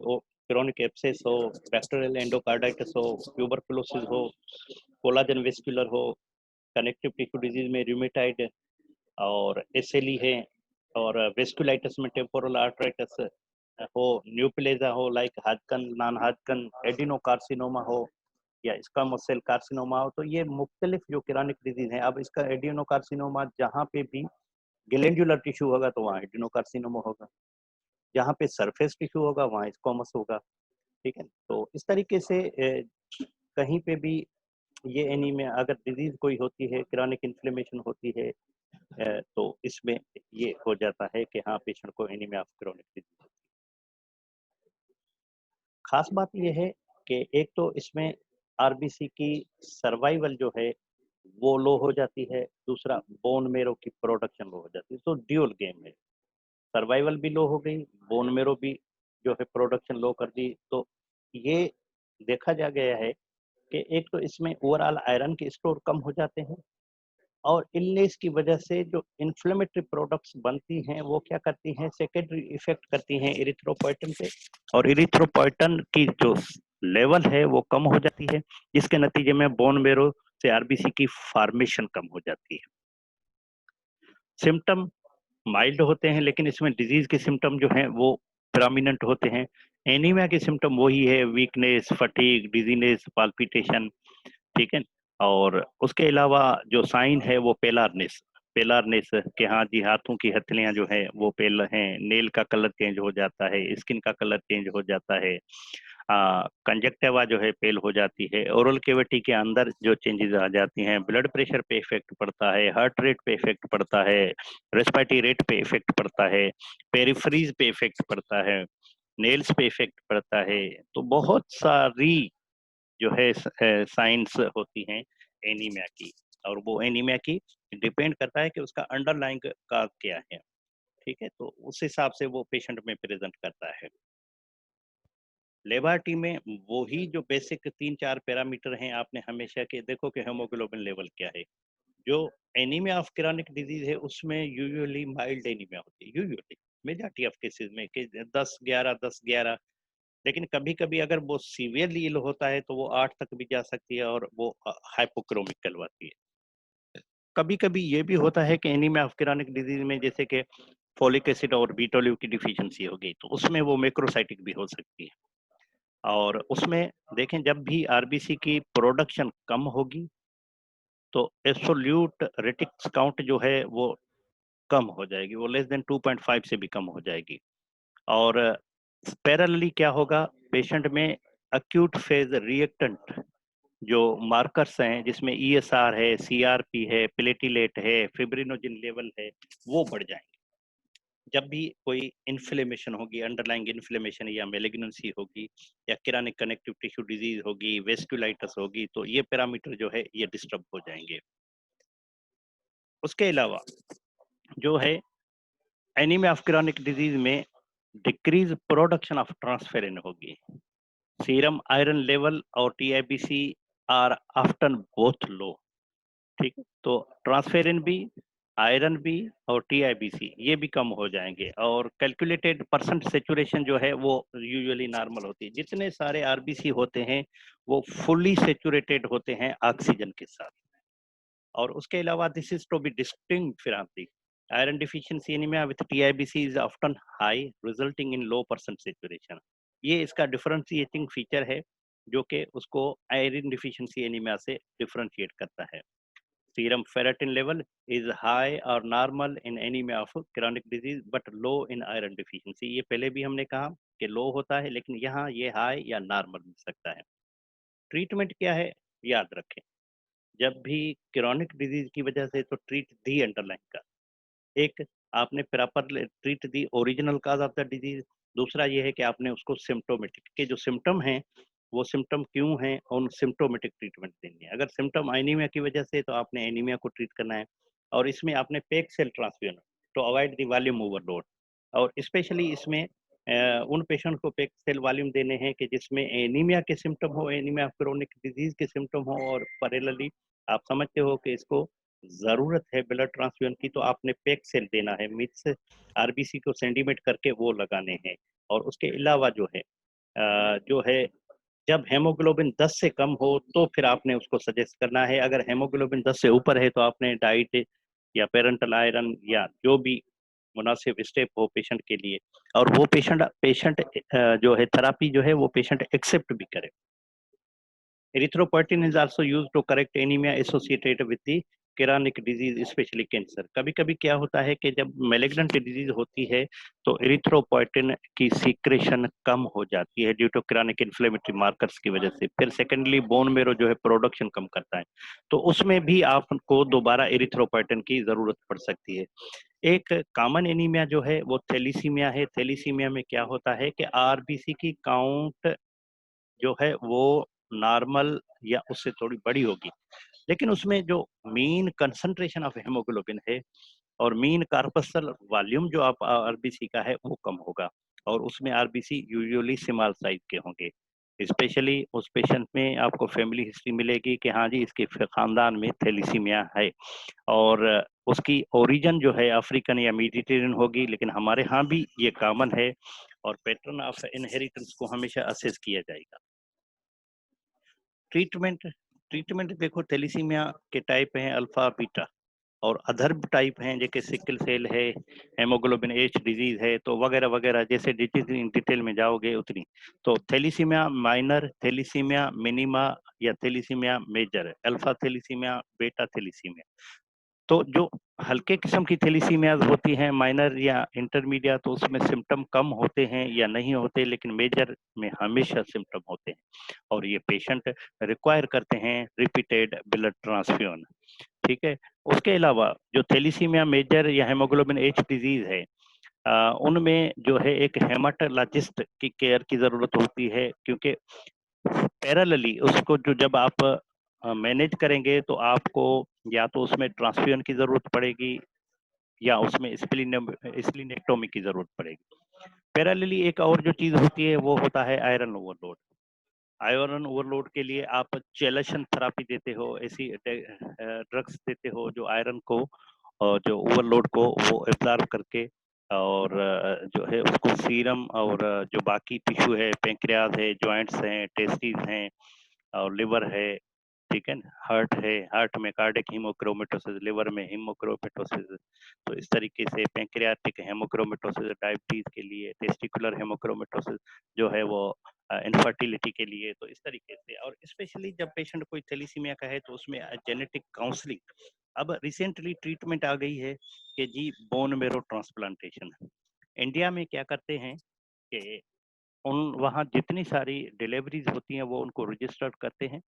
S1: क्रोनिक एब्सेस हो, बैक्टीरियल एंडोकार्डाइटिस हो, ट्यूबरकुलोसिस हो, कोलाजन वेस्कुलर हो, कनेक्टिव टिश्यू डिजीज में रूमेटाइड और एसएलई है, और वेस्कुलाइटिस में टेम्पोरल आर्थराइटिस हो, न्यूप्लेजा हो लाइक हाजकन नॉन हाजकन एडिनोकार्सिनोमा हो या स्क्वामोस सेल कार्सिनोमा हो, तो ये मुख्तलिफ जो क्रोनिक डिजीज हैं। अब इसका एडिनोकार्सिनोमा जहाँ पे भी ग्लैंडुलर टिश्यू होगा तो वहाँ एडिनोकार्सिनोमा होगा, जहाँ पे सरफेस टिश्यू होगा वहाँ स्क्वामस होगा। ठीक है, तो इस तरीके से कहीं पे भी ये एनीमिया अगर डिजीज कोई होती है, क्रोनिक इन्फ्लेमेशन होती है, तो इसमें ये हो जाता है कि हाँ पेशेंट को एनीमिया ऑफ क्रोनिक डिजीज। खास बात ये है कि एक तो इसमें आरबीसी की सर्वाइवल जो है वो लो हो जाती है, दूसरा बोन मेरो की प्रोडक्शन लो हो जाती है, तो ड्यूल गेम है। सर्वाइवल भी लो हो गई, बोन मेरो भी जो है प्रोडक्शन लो कर दी, तो ये देखा जा गया है कि एक तो इसमें ओवरऑल आयरन के स्टोर कम हो जाते हैं, और इलनेस की वजह से जो इन्फ्लेमेटरी प्रोडक्ट्स बनती हैं वो क्या करती हैं, सेकेंडरी इफेक्ट करती हैं इरिथ्रोपोइटिन पे, और इरिथ्रोपोइटिन की जो लेवल है वो कम हो जाती है, जिसके नतीजे में बोन मेरो से आरबीसी की फॉर्मेशन कम हो जाती है। सिम्टम माइल्ड होते हैं, लेकिन इसमें डिजीज के सिम्टम जो हैं वो प्रोमिनेंट होते हैं। एनीमिया के सिम्टम वही है, वीकनेस, फटीग, डिजीनेस, पाल्पिटेशन। ठीक है, और उसके अलावा जो साइन है वो पेलारनेस, पेलारनेस के, हाँ जी, हाथों की हथेलियां जो है वो पेल हैं, नेल का कलर चेंज हो जाता है, स्किन का कलर चेंज हो जाता है, कंजक्टिवा जो है पेल हो जाती है, ओरल कैविटी के अंदर जो चेंजेस आ जाती हैं, ब्लड प्रेशर पे इफेक्ट पड़ता है, हार्ट रेट पे इफेक्ट पड़ता है, रेस्पिरेटरी रेट पे इफेक्ट पड़ता है, पेरिफ्रीज पे इफेक्ट पड़ता है, नेल्स पे इफेक्ट पड़ता है। तो बहुत सारी जो है साइंस होती हैं एनीमिया की, और वो एनीमिया की डिपेंड करता है कि उसका अंडरलाइंग का क्या है। ठीक है, तो उस हिसाब से वो पेशेंट में प्रेजेंट करता है। लेबार्टी में वही जो बेसिक 3-4 पैरामीटर हैं, आपने हमेशा के देखो कि हेमोग्लोबिन लेवल क्या है। जो एनीमिया ऑफ क्रोनिक डिजीज है उसमें यूजुअली माइल्ड एनीमिया होती है, यूजुअली मेजॉरिटी ऑफ केसेस में कि 10-11 लेकिन कभी कभी अगर वो सीवियरली इल होता है तो वो 8 तक भी जा सकती है, और वो हाइपोक्रोमिक कहलवाती है। कभी कभी ये भी होता है कि एनीमिया ऑफ क्रोनिक डिजीज में जैसे कि फोलिक एसिड और बीटोल्यू की डिफिशियंसी हो गई, तो उसमें वो मैक्रोसाइटिक भी हो सकती है। और उसमें देखें, जब भी आरबीसी की प्रोडक्शन कम होगी तो एब्सोल्यूट रेटिक्स काउंट जो है वो कम हो जाएगी, वो लेस देन 2.5 से भी कम हो जाएगी। और पैरेलली क्या होगा, पेशेंट में अक्यूट फेज रिएक्टेंट जो मार्कर्स हैं, जिसमें ईएसआर है, सीआरपी है, प्लेटिलेट है, फिब्रिनोजिन लेवल है, वो बढ़ जाएंगे। जब भी कोई इन्फ्लेमेशन होगी, अंडरलाइंग इन्फ्लेमेशन या मेलिग्नेंसी होगी, या क्रोनिक कनेक्टिव टिश्यू डिजीज होगी, वेस्कुलाइटिस होगी, तो ये पैरामीटर जो है ये डिस्टर्ब हो जाएंगे। उसके अलावा जो है एनीमिया ऑफ क्रोनिक डिजीज में डिक्रीज प्रोडक्शन ऑफ ट्रांसफेरिन होगी। सीरम आयरन लेवल और टीआईबीसी आर ऑफ्टन बोथ लो। ठीक है, तो ट्रांसफेरिन भी, आयरन भी और टीआईबीसी ये भी कम हो जाएंगे, और कैलकुलेटेड परसेंट सेचुरेशन जो है वो यूजुअली नॉर्मल होती है। जितने सारे आरबीसी होते हैं वो फुली सेचुरेटेड होते हैं ऑक्सीजन के साथ। और उसके अलावा this is to be distinct फिरांती, iron deficiency anemia with TIBC is often high resulting in low percent saturation। ये इसका डिफरेंशिएटिंग फीचर है जो कि उसको आयरन डिफिशिएंसी एनीमिया से डिफरेंशिएट करता है। Serum ferritin level is high और normal in anaemia of chronic disease but low in iron deficiency. ये पहले भी हमने कहा कि लो होता है, लेकिन यहाँ ये हाई या नॉर्मल मिल सकता है। ट्रीटमेंट क्या है, याद रखें, जब भी क्रोनिक डिजीज की वजह से तो ट्रीट दी अंडरलाइन का, एक आपने proper treat the original cause of the disease, दूसरा ये है कि आपने उसको सिम्प्टोमेटिक के जो सिम्टम हैं, वो सिम्टम क्यों हैं, उन सिम्प्टोमेटिक ट्रीटमेंट देनी है। अगर सिम्टम एनीमिया की वजह से, तो आपने एनीमिया को ट्रीट करना है, और इसमें आपने packed cell transfusion to avoid the volume overload, और स्पेशली इसमें उन पेशेंट को पेग सेल वॉल्यूम देने हैं कि जिसमें एनीमिया के सिम्टम हो, एनीमिया क्रोनिक डिजीज के सिम्टम हो, और पैरेलली आप समझते हो कि इसको जरूरत है ब्लड ट्रांसफ्यूजन की, तो आपने पेग सेल देना है, मीन्स आरबीसी को सेंटीमेट करके वो लगाने हैं। और उसके अलावा जो है जब हेमोग्लोबिन 10 से कम हो तो फिर आपने उसको सजेस्ट करना है। अगर हेमोग्लोबिन 10 से ऊपर है तो आपने डाइट या पेरेंटल आयरन या जो भी मुनासिब स्टेप हो पेशेंट के लिए, और वो पेशेंट पेशेंट जो है थेरापी जो है वो पेशेंट एक्सेप्ट भी करे। Erythropoietin is also used to correct anemia associated with the chronic disease, especially cancer. कभी कभी क्या होता है कि जब malignant डिजीज होती है तो erythropoietin की सीक्रेशन कम हो जाती है due to chronic inflammatory markers की वजह से। फिर सेकेंडली बोन मेरो जो है प्रोडक्शन कम करता है, तो उसमें भी आपको दोबारा erythropoietin की जरूरत पड़ सकती है। एक कॉमन एनीमिया जो है वो थैलीसीमिया है। थैलीसीमिया में क्या होता है कि आरबीसी की काउंट जो है वो नॉर्मल या उससे थोड़ी बड़ी होगी, लेकिन उसमें जो मीन कंसंट्रेशन ऑफ हेमोग्लोबिन है और मीन कार्पसल वॉल्यूम जो आप आरबीसी का है वो कम होगा, और उसमें आरबीसी यूजुअली स्मॉल साइज के होंगे। स्पेशली उस पेशेंट में आपको फैमिली हिस्ट्री मिलेगी कि हाँ जी इसके खानदान में थैलीसीमिया है, और उसकी ओरिजिन जो है अफ्रीकन या मेडिटेरियन होगी, लेकिन हमारे यहाँ भी ये कॉमन है, और पैटर्न ऑफ इनहेरिटेंस को हमेशा असेस किया जाएगा। ट्रीटमेंट ट्रीटमेंट देखो, थैलीसीमिया के टाइप हैं अल्फा बीटा, और अदर टाइप हैं जैसे सिकल सेल है, हेमोग्लोबिन एच डिजीज है, तो वगैरह वगैरह, जैसे डिटेल में जाओगे उतनी। तो थैलीसीमिया माइनर, थैलीसीमिया मिनिमा या थैलीसीमिया मेजर, अल्फा थैलीसीमिया, बेटा थैलीसीमिया। तो जो हल्के किस्म की थैलीसीमियाज होती हैं माइनर या इंटरमीडिएट, तो उसमें सिम्टम कम होते हैं या नहीं होते, लेकिन मेजर में हमेशा सिम्टम होते हैं, और ये पेशेंट रिक्वायर करते हैं रिपीटेड ब्लड ट्रांसफ्यूजन। ठीक है। उसके अलावा जो थैलीसीमिया मेजर या हेमोग्लोबिन एच डिजीज है, उनमें जो है एक हेमाटोलॉजिस्ट की केयर की जरूरत होती है, क्योंकि पैरेलली उसको जो जब आप मैनेज करेंगे तो आपको या तो उसमें ट्रांसफ्यूजन की जरूरत पड़ेगी या उसमें स्प्लीनेक्टोमी की जरूरत पड़ेगी। पैरेलली एक और जो चीज होती है वो होता है आयरन ओवरलोड। आयरन ओवरलोड के लिए आप चेलेशन थेरापी देते हो, ऐसी ड्रग्स देते हो जो आयरन को और जो ओवरलोड को वो एब्जॉर्ब करके, और जो है उसको सीरम और जो बाकी टिश्यू है, पेंक्रियाज है, जॉइंट्स हैं, टेस्टिस हैं, और लिवर है, ठीक है, हार्ट है, हार्ट में कार्डिक हीमोक्रोमेटोसिस, लिवर में हीमोक्रोमेटोसिस, तो इस तरीके से पेंक्रियाटिक हेमोक्रोमेटोसिस डायबिटीज के लिए, टेस्टिकुलर हेमोक्रोमेटोसिस जो है वो इनफर्टिलिटी के लिए, तो इस तरीके से। और स्पेशली जब पेशेंट कोई थैलीसीमिया का है तो उसमें जेनेटिक काउंसलिंग। अब रिसेंटली ट्रीटमेंट आ गई है कि जी बोन मेरो ट्रांसप्लांटेशन। इंडिया में क्या करते हैं कि उन वहाँ जितनी सारी डिलीवरीज होती हैं वो उनको रजिस्टर्ड करते हैं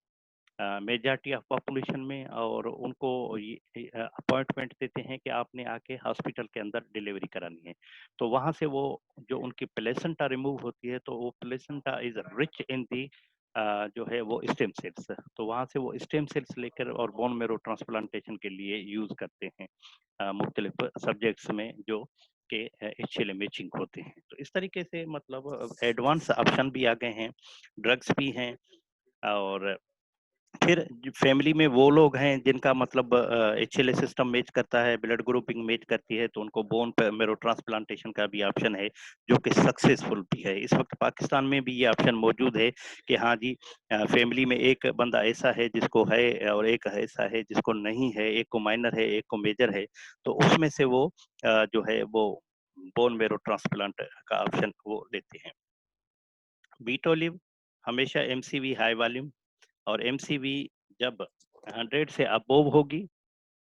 S1: मेजॉरिटी ऑफ पॉपुलेशन में, और उनको अपॉइंटमेंट देते हैं कि आपने आके हॉस्पिटल के अंदर डिलीवरी करानी है। तो वहाँ से वो जो उनकी प्लेसेंटा रिमूव होती है, तो वो प्लेसेंटा इज रिच इन दी जो है वो स्टेम सेल्स, तो वहाँ से वो स्टेम सेल्स लेकर और बोन मेरो ट्रांसप्लांटेशन के लिए यूज करते हैं मुख्तलिफ सब्जेक्ट्स में जो के एक्चुअली मैचिंग होते हैं। तो इस तरीके से मतलब एडवांस ऑप्शन भी आ गए हैं, ड्रग्स भी हैं, और फिर फैमिली में वो लोग हैं जिनका मतलब एचएलए सिस्टम मैच करता है, ब्लड ग्रुपिंग मैच करती है, तो उनको बोन मेरो ट्रांसप्लांटेशन का भी ऑप्शन है जो कि सक्सेसफुल भी है। इस वक्त पाकिस्तान में भी ये ऑप्शन मौजूद है कि हाँ जी फैमिली में एक बंदा ऐसा है जिसको है और एक ऐसा है जिसको नहीं है, एक को माइनर है एक को मेजर है, तो उसमें से वो जो है वो बोन मेरो ट्रांसप्लांट का ऑप्शन वो लेते हैं। बीटोलिव हमेशा एमसीवी हाई वॉल्यूम, और एमसीवी जब 100 से अबोव होगी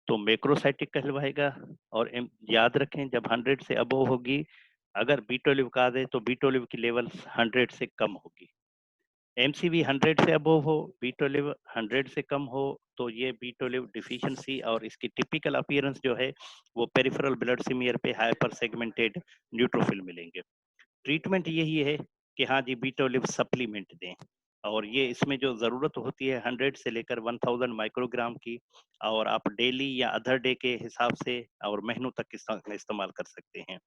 S1: तो मैक्रोसाइटिक कहलवाएगा, और याद रखें जब 100 से अबोव होगी, अगर बीटोलिव का दे तो बीटोलिव की लेवल 100 से कम होगी। एमसीवी 100 से अबोव हो, बीटोलिव 100 से कम हो, तो ये बीटोलिव डिफिशिएंसी, और इसकी टिपिकल अपीयरेंस जो है वो पेरिफेरल ब्लड स्मीयर पे हाइपर सेगमेंटेड न्यूट्रोफिल मिलेंगे। ट्रीटमेंट यही है कि हाँ जी, बीटा-ओलिव सप्लीमेंट दें और ये इसमें जो ज़रूरत होती है 100 से लेकर 1000 माइक्रोग्राम की और आप डेली या अदर डे के हिसाब से और महीनों तक इसका इस्तेमाल कर सकते हैं।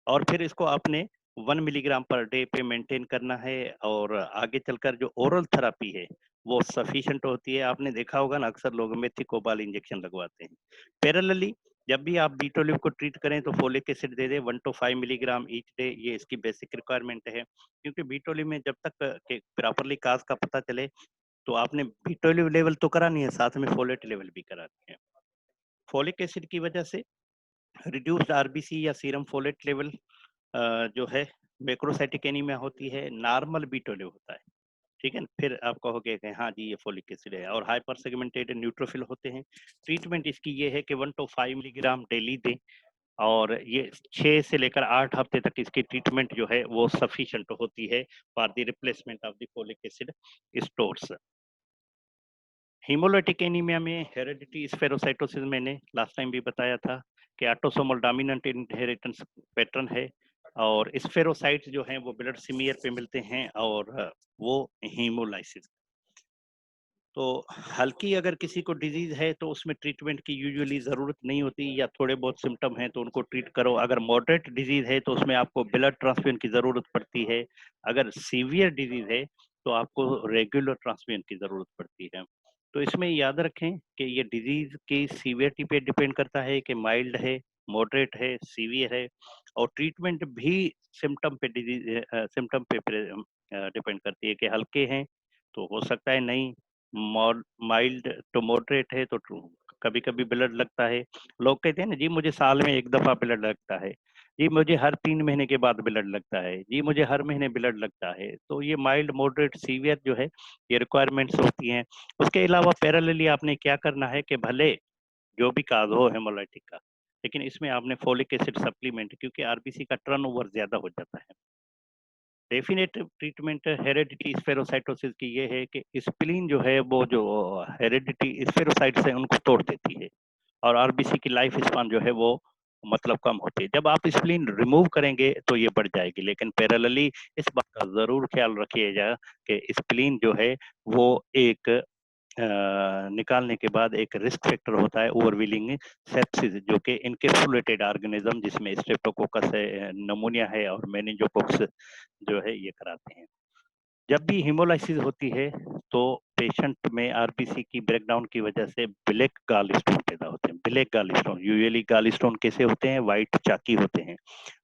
S1: और फिर इसको आपने 1 मिलीग्राम पर डे पे मेंटेन करना है और आगे चलकर जो ओरल थेरेपी है, वो सफिशिएंट होती है। आपने देखा होगा ना अक्सर लोग मेथिकोबाल इंजेक्शन लगवाते हैं। पैरेलली जब भी आप बीटोलिव को ट्रीट करें तो फोलिक एसिड दे दें 1 टू 5 मिलीग्राम ईच डे ये इसकी बेसिक रिक्वायरमेंट है। क्योंकि बीटोलिव में जब तक के प्रॉपरली काज़ का पता चले, तो आपने बीटोलिव लेवल तो करानी है, साथ में फोलेट लेवल भी करानी है। फोलिक एसिड की वजह से रिड्यूस्ड आरबीसी या सीरम फोलेट लेवल जो है मैक्रोसाइटिक एनीमिया होती है, नॉर्मल बीटोलिव होता है, ठीक है? फिर आप कहोगे कि हाँ जी, ये फोलिक एसिड है और हाइपर सेगमेंटेड न्यूट्रोफिल होते हैं। ट्रीटमेंट इसकी ये है कि 1 टू 5 मिलीग्राम डेली दें और ये 6 से लेकर 8 हफ्ते तक इसकी ट्रीटमेंट जो है वो सफिशिएंट होती है for the replacement of the folic acid stores. Haemolytic anaemia में हेरेडिटी स्फेरोसाइटोसिस मैंने लास्ट टाइम भी बताया था कि ऑटोसोमल डोमिनेंट इनहेरिटेंस पैटर्न है और स्फेरोसाइट्स जो हैं वो ब्लड स्मीयर पे मिलते हैं और वो हीमोलाइसिस। तो हल्की अगर किसी को डिजीज है तो उसमें ट्रीटमेंट की यूजुअली ज़रूरत नहीं होती या थोड़े बहुत सिम्टम हैं तो उनको ट्रीट करो। अगर मॉडरेट डिजीज है तो उसमें आपको ब्लड ट्रांसफ्यूजन की ज़रूरत पड़ती है। अगर सीवियर डिजीज है तो आपको रेगुलर ट्रांसफ्यूजन की ज़रूरत पड़ती है। तो इसमें याद रखें कि ये डिजीज की सीवियरिटी पे डिपेंड करता है कि माइल्ड है, मॉडरेट है, सीवियर है और ट्रीटमेंट भी सिम्टम पे डिजीज सिम्टम पे डिपेंड करती है कि हल्के हैं तो हो सकता है नहीं, माइल्ड टू मॉडरेट है तो कभी कभी ब्लड लगता है। लोग कहते हैं ना जी मुझे साल में 1 दफा ब्लड लगता है, जी मुझे हर 3 महीने के बाद ब्लड लगता है, जी मुझे हर महीने ब्लड लगता है। तो ये माइल्ड मॉडरेट सीवियर जो है ये रिक्वायरमेंट्स होती हैं। उसके अलावा पैरेलली आपने क्या करना है कि भले जो भी काज हो हेमोलाइटिक का, लेकिन इसमें आपने फोलिक एसिड सप्लीमेंट, क्योंकि आरबीसी का टर्नओवर ज्यादा हो जाता है। डेफिनेटिव ट्रीटमेंट हेरेडिटी स्फेरोसाइटोसिस की ये है कि स्प्लीन जो है वो जो हेरेडिटी स्फेरोसाइट्स है उनको तोड़ देती है और आरबीसी की लाइफ स्पान जो है वो मतलब कम होती है। जब आप स्प्लीन रिमूव करेंगे तो ये बढ़ जाएगी, लेकिन पैरेलली इस बात का जरूर ख्याल रखिएगा कि स्प्लीन जो है वो एक निकालने के बाद एक रिस्क फैक्टर होता है ओवरवीलिंग सेप्सिस, जो कि इनकैप्सुलेटेड ऑर्गेनिज्म जिसमें स्ट्रेप्टोकोकस है, नमूनिया है और मेनिंजोकोक्स जो है ये कराते हैं। जब भी हेमोलाइसिस होती है तो पेशेंट में आरबीसी की ब्रेकडाउन की वजह से ब्लैक गाल स्टोन पैदा होते हैं। ब्लैक गाल स्टोन, यूजुअली गाल स्टोन कैसे होते हैं, व्हाइट चाकी होते हैं,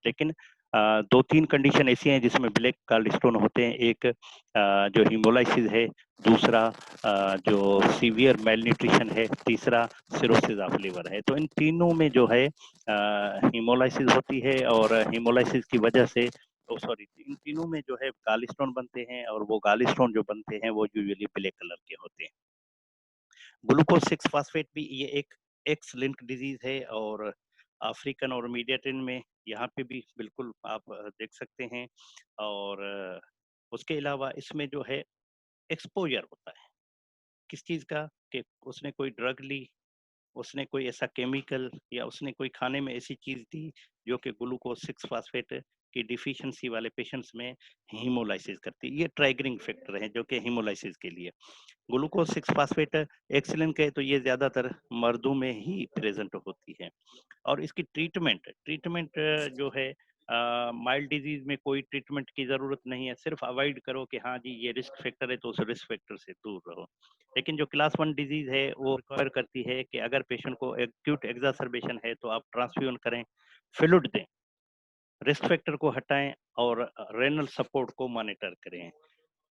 S1: लेकिन 2-3 कंडीशन ऐसी हैं जिसमें ब्लैक गाल स्टोन होते हैं। एक जो हेमोलाइसिस है, दूसरा जो सीवियर मेलन्यूट्रिशन है, तीसरा सिरोसिस ऑफ लिवर है। तो इन तीनों में जो है हेमोलाइसिस होती है और हेमोलाइसिस की वजह से, ओ सॉरी, इन तीनों में जो है गालस्टोन बनते हैं और वो गालस्टोन जो बनते हैं वो यूजुअली ब्लैक कलर के होते हैं। ग्लूकोज 6 फास्फेट भी ये एक एक्स लिंक्ड डिजीज है और अफ्रीकन और मीडिएटिन में यहाँ पे भी बिल्कुल आप देख सकते हैं। और उसके अलावा इसमें जो है एक्सपोजर होता है किस चीज का, कि उसने कोई ड्रग ली, उसने कोई ऐसा केमिकल या उसने कोई खाने में ऐसी चीज दी जो कि ग्लूकोज 6 फास्फेट की डिफिशिएंसी वाले पेशेंट्स में हीमोलाइसिस करती है। ये ट्राइगरिंग फैक्टर है जो कि हीमोलाइसिस के लिए। ग्लूकोज 6 फास्फेट एक्सीलेंट है तो ये ज्यादातर मर्दों में ही प्रेजेंट होती है। और इसकी ट्रीटमेंट ट्रीटमेंट जो है माइल्ड डिजीज में कोई ट्रीटमेंट की जरूरत नहीं है, सिर्फ अवॉइड करो कि हाँ जी ये रिस्क फैक्टर है तो उस रिस्क फैक्टर से दूर रहो। लेकिन जो क्लास 1 डिजीज है वो रिक्वायर करती है कि अगर पेशेंट को एक्यूट एग्जासर्बेशन है तो आप ट्रांसफ्यूजन करें, फ्लूइड दें, रिस्क फैक्टर को हटाएं और रेनल सपोर्ट को मॉनिटर करें।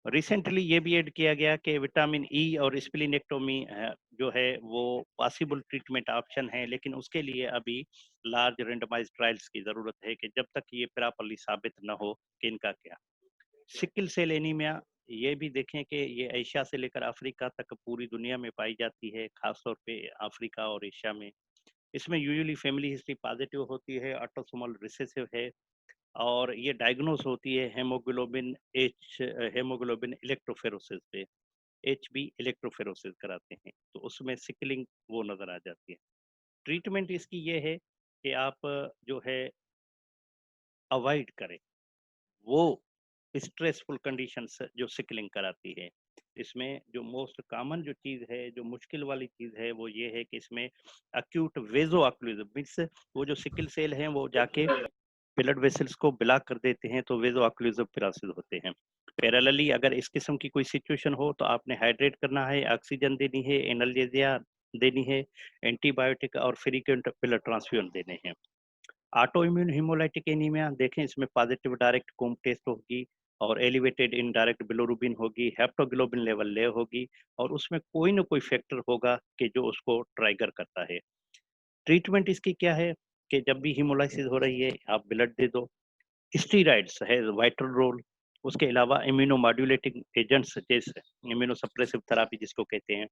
S1: रिसेंटली ये भी ऐड किया गया कि विटामिन ई और स्प्लीनेक्टोमी जो है वो पॉसिबल ट्रीटमेंट ऑप्शन है, लेकिन उसके लिए अभी लार्ज रेंडमाइज्ड ट्रायल्स की जरूरत है कि जब तक ये प्रॉपर्ली साबित न हो कि इनका क्या। सिकल सेल एनीमिया, ये भी देखें कि ये एशिया से लेकर अफ्रीका तक पूरी दुनिया में पाई जाती है, खासतौर पे अफ्रीका और एशिया में। इसमें यूजुअली फैमिली हिस्ट्री पॉजिटिव होती है, ऑटोसोमल रिसेसिव है और ये डायग्नोस होती है हेमोग्लोबिन इलेक्ट्रोफेरोसिस पे, एचबी इलेक्ट्रोफेरोसिस कराते हैं तो उसमें सिकलिंग वो नजर आ जाती है। ट्रीटमेंट इसकी ये है कि आप जो है अवॉइड करें वो स्ट्रेसफुल कंडीशंस जो सिकलिंग कराती है। इसमें जो मोस्ट कॉमन जो चीज़ है, जो मुश्किल वाली चीज़ है, वो ये है कि इसमें एक्यूट वेज़ो ऑक्लूसिव मीन्स वो जो सिकल सेल हैं, वो जाके ब्लड वेसल्स को ब्लॉक कर देते हैं, तो वेज़ो ऑक्लूसिव पिरासिस होते हैं। पैरेलली अगर इस किस्म की कोई सिचुएशन हो, तो आपने हाइड्रेट करना है, ऑक्सीजन देनी है, एनाल्जेसिया देनी है, एंटीबायोटिक और फ्रीक्वेंट ब्लड ट्रांसफ्यूजन देने हैं। ऑटो इम्यून हीमोलाइटिक एनीमिया देखें, इसमें पॉजिटिव डायरेक्ट कोम टेस्ट होगी और एलिवेटेड इनडायरेक्ट बिलोरुबिन होगी, हेप्टोग्लोबिन लेवल ले होगी और उसमें कोई ना कोई फैक्टर होगा कि जो उसको ट्राइगर करता है। ट्रीटमेंट इसकी क्या है कि जब भी हीमोलाइसिस हो रही है, आप ब्लड दे दो। स्टीरॉइड्स है वाइटल रोल। उसके अलावा इम्यूनोमॉड्यूलेटिंग एजेंट्स जैसे इम्यूनोसप्रेसिव थेरेपी जिसको कहते हैं,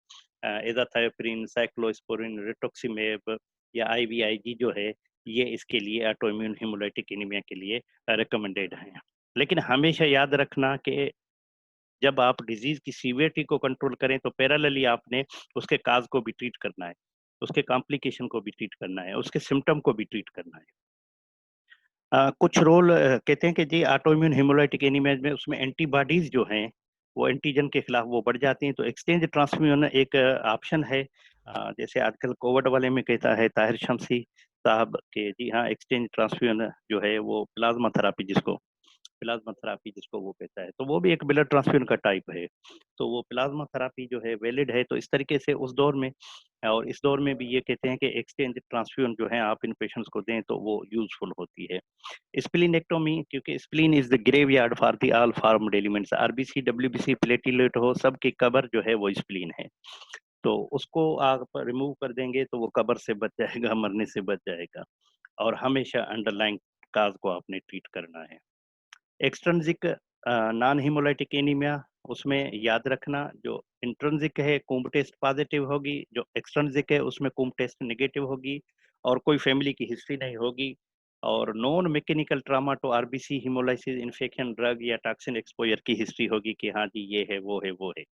S1: एजाथायोप्रिन, साइक्लोस्पोरिन, रिटोक्सीमेब या आईवीआईजी जो है, ये इसके लिए ऑटो इम्यून हेमोलाइटिक एनीमिया के लिए रिकमेंडेड है। लेकिन हमेशा याद रखना कि जब आप डिजीज की सीवियरिटी को कंट्रोल करें, तो पैरेलली आपने उसके काज को भी ट्रीट करना है, उसके कॉम्प्लिकेशन को भी ट्रीट करना है, उसके सिम्टम को भी ट्रीट करना है। कुछ रोल कहते हैं कि जी ऑटो इम्यून हेमोलाइटिक एनीमिया में उसमें एंटीबॉडीज जो हैं, वो एंटीजन के खिलाफ वो बढ़ जाती हैं, तो एक्सचेंज ट्रांसफ्यूजन एक ऑप्शन है। जैसे आजकल कोविड वाले में कहता है ताहिर शमसी साहब के जी हाँ, एक्सचेंज ट्रांसफ्यूजन जो है वो प्लाज्मा थेरेपी प्लाज्मा थेरेपी जिसको वो कहता है, तो वो भी एक ब्लड ट्रांसफ्यूजन का टाइप है। तो वो प्लाज्मा थेरेपी जो है वैलिड है, तो इस तरीके से उस दौर में और इस दौर में भी ये कहते हैं कि एक्सचेंज ट्रांसफ्यूजन जो है आप इन पेशेंट्स को दें तो वो यूजफुल होती है। स्प्लीनेक्टोमी, क्योंकि spleen is the graveyard for the all formed elements, RBC, WBC, platelet हो, सबकी कबर जो है वो स्प्लीन है। तो उसको आप रिमूव कर देंगे तो वो कबर से बच जाएगा, मरने से बच जाएगा। और हमेशा अंडरलाइंग काज को आपने ट्रीट करना है। एक्सट्रिंसिक नॉन हीमोलाइटिक एनीमिया, उसमें याद रखना जो इंट्रिंसिक है कुंभ टेस्ट पॉजिटिव होगी, जो एक्सट्रिंसिक है उसमें कुंभ टेस्ट नेगेटिव होगी और कोई फैमिली की हिस्ट्री नहीं होगी। और non mechanical trauma to RBC haemolysis infection drug या टॉक्सिन एक्सपोजर की हिस्ट्री होगी कि हाँ जी ये है वो है वो है,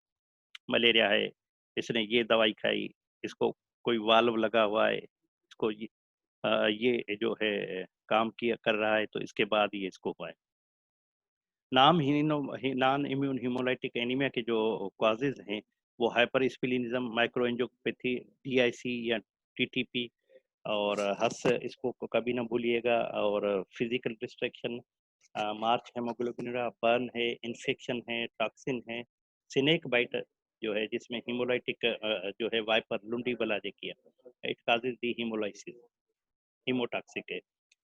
S1: मलेरिया है, इसने ये दवाई खाई, इसको कोई वाल्व लगा हुआ है, इसको ये जो है काम किया कर रहा है, तो इसके बाद ये इसको हुआ है। नॉन इम्यून हीमोलाइटिक एनीमिया के जो कॉजेज हैं, वो हाइपर स्प्लीनिज्म, माइक्रो एंजियोपैथी, डीआईसी या टीटीपी और हस, इसको कभी ना भूलिएगा, और फिजिकल डिस्ट्रैक्शन, मार्च हेमोग्लोबिन, बर्न है, इन्फेक्शन है, टॉक्सिन है, सिनेक बाइट जो है जिसमें हीमोलाइटिक जो है वाइपर लुंडी बला देखिए, it causes the haemolysis, haemotoxic है।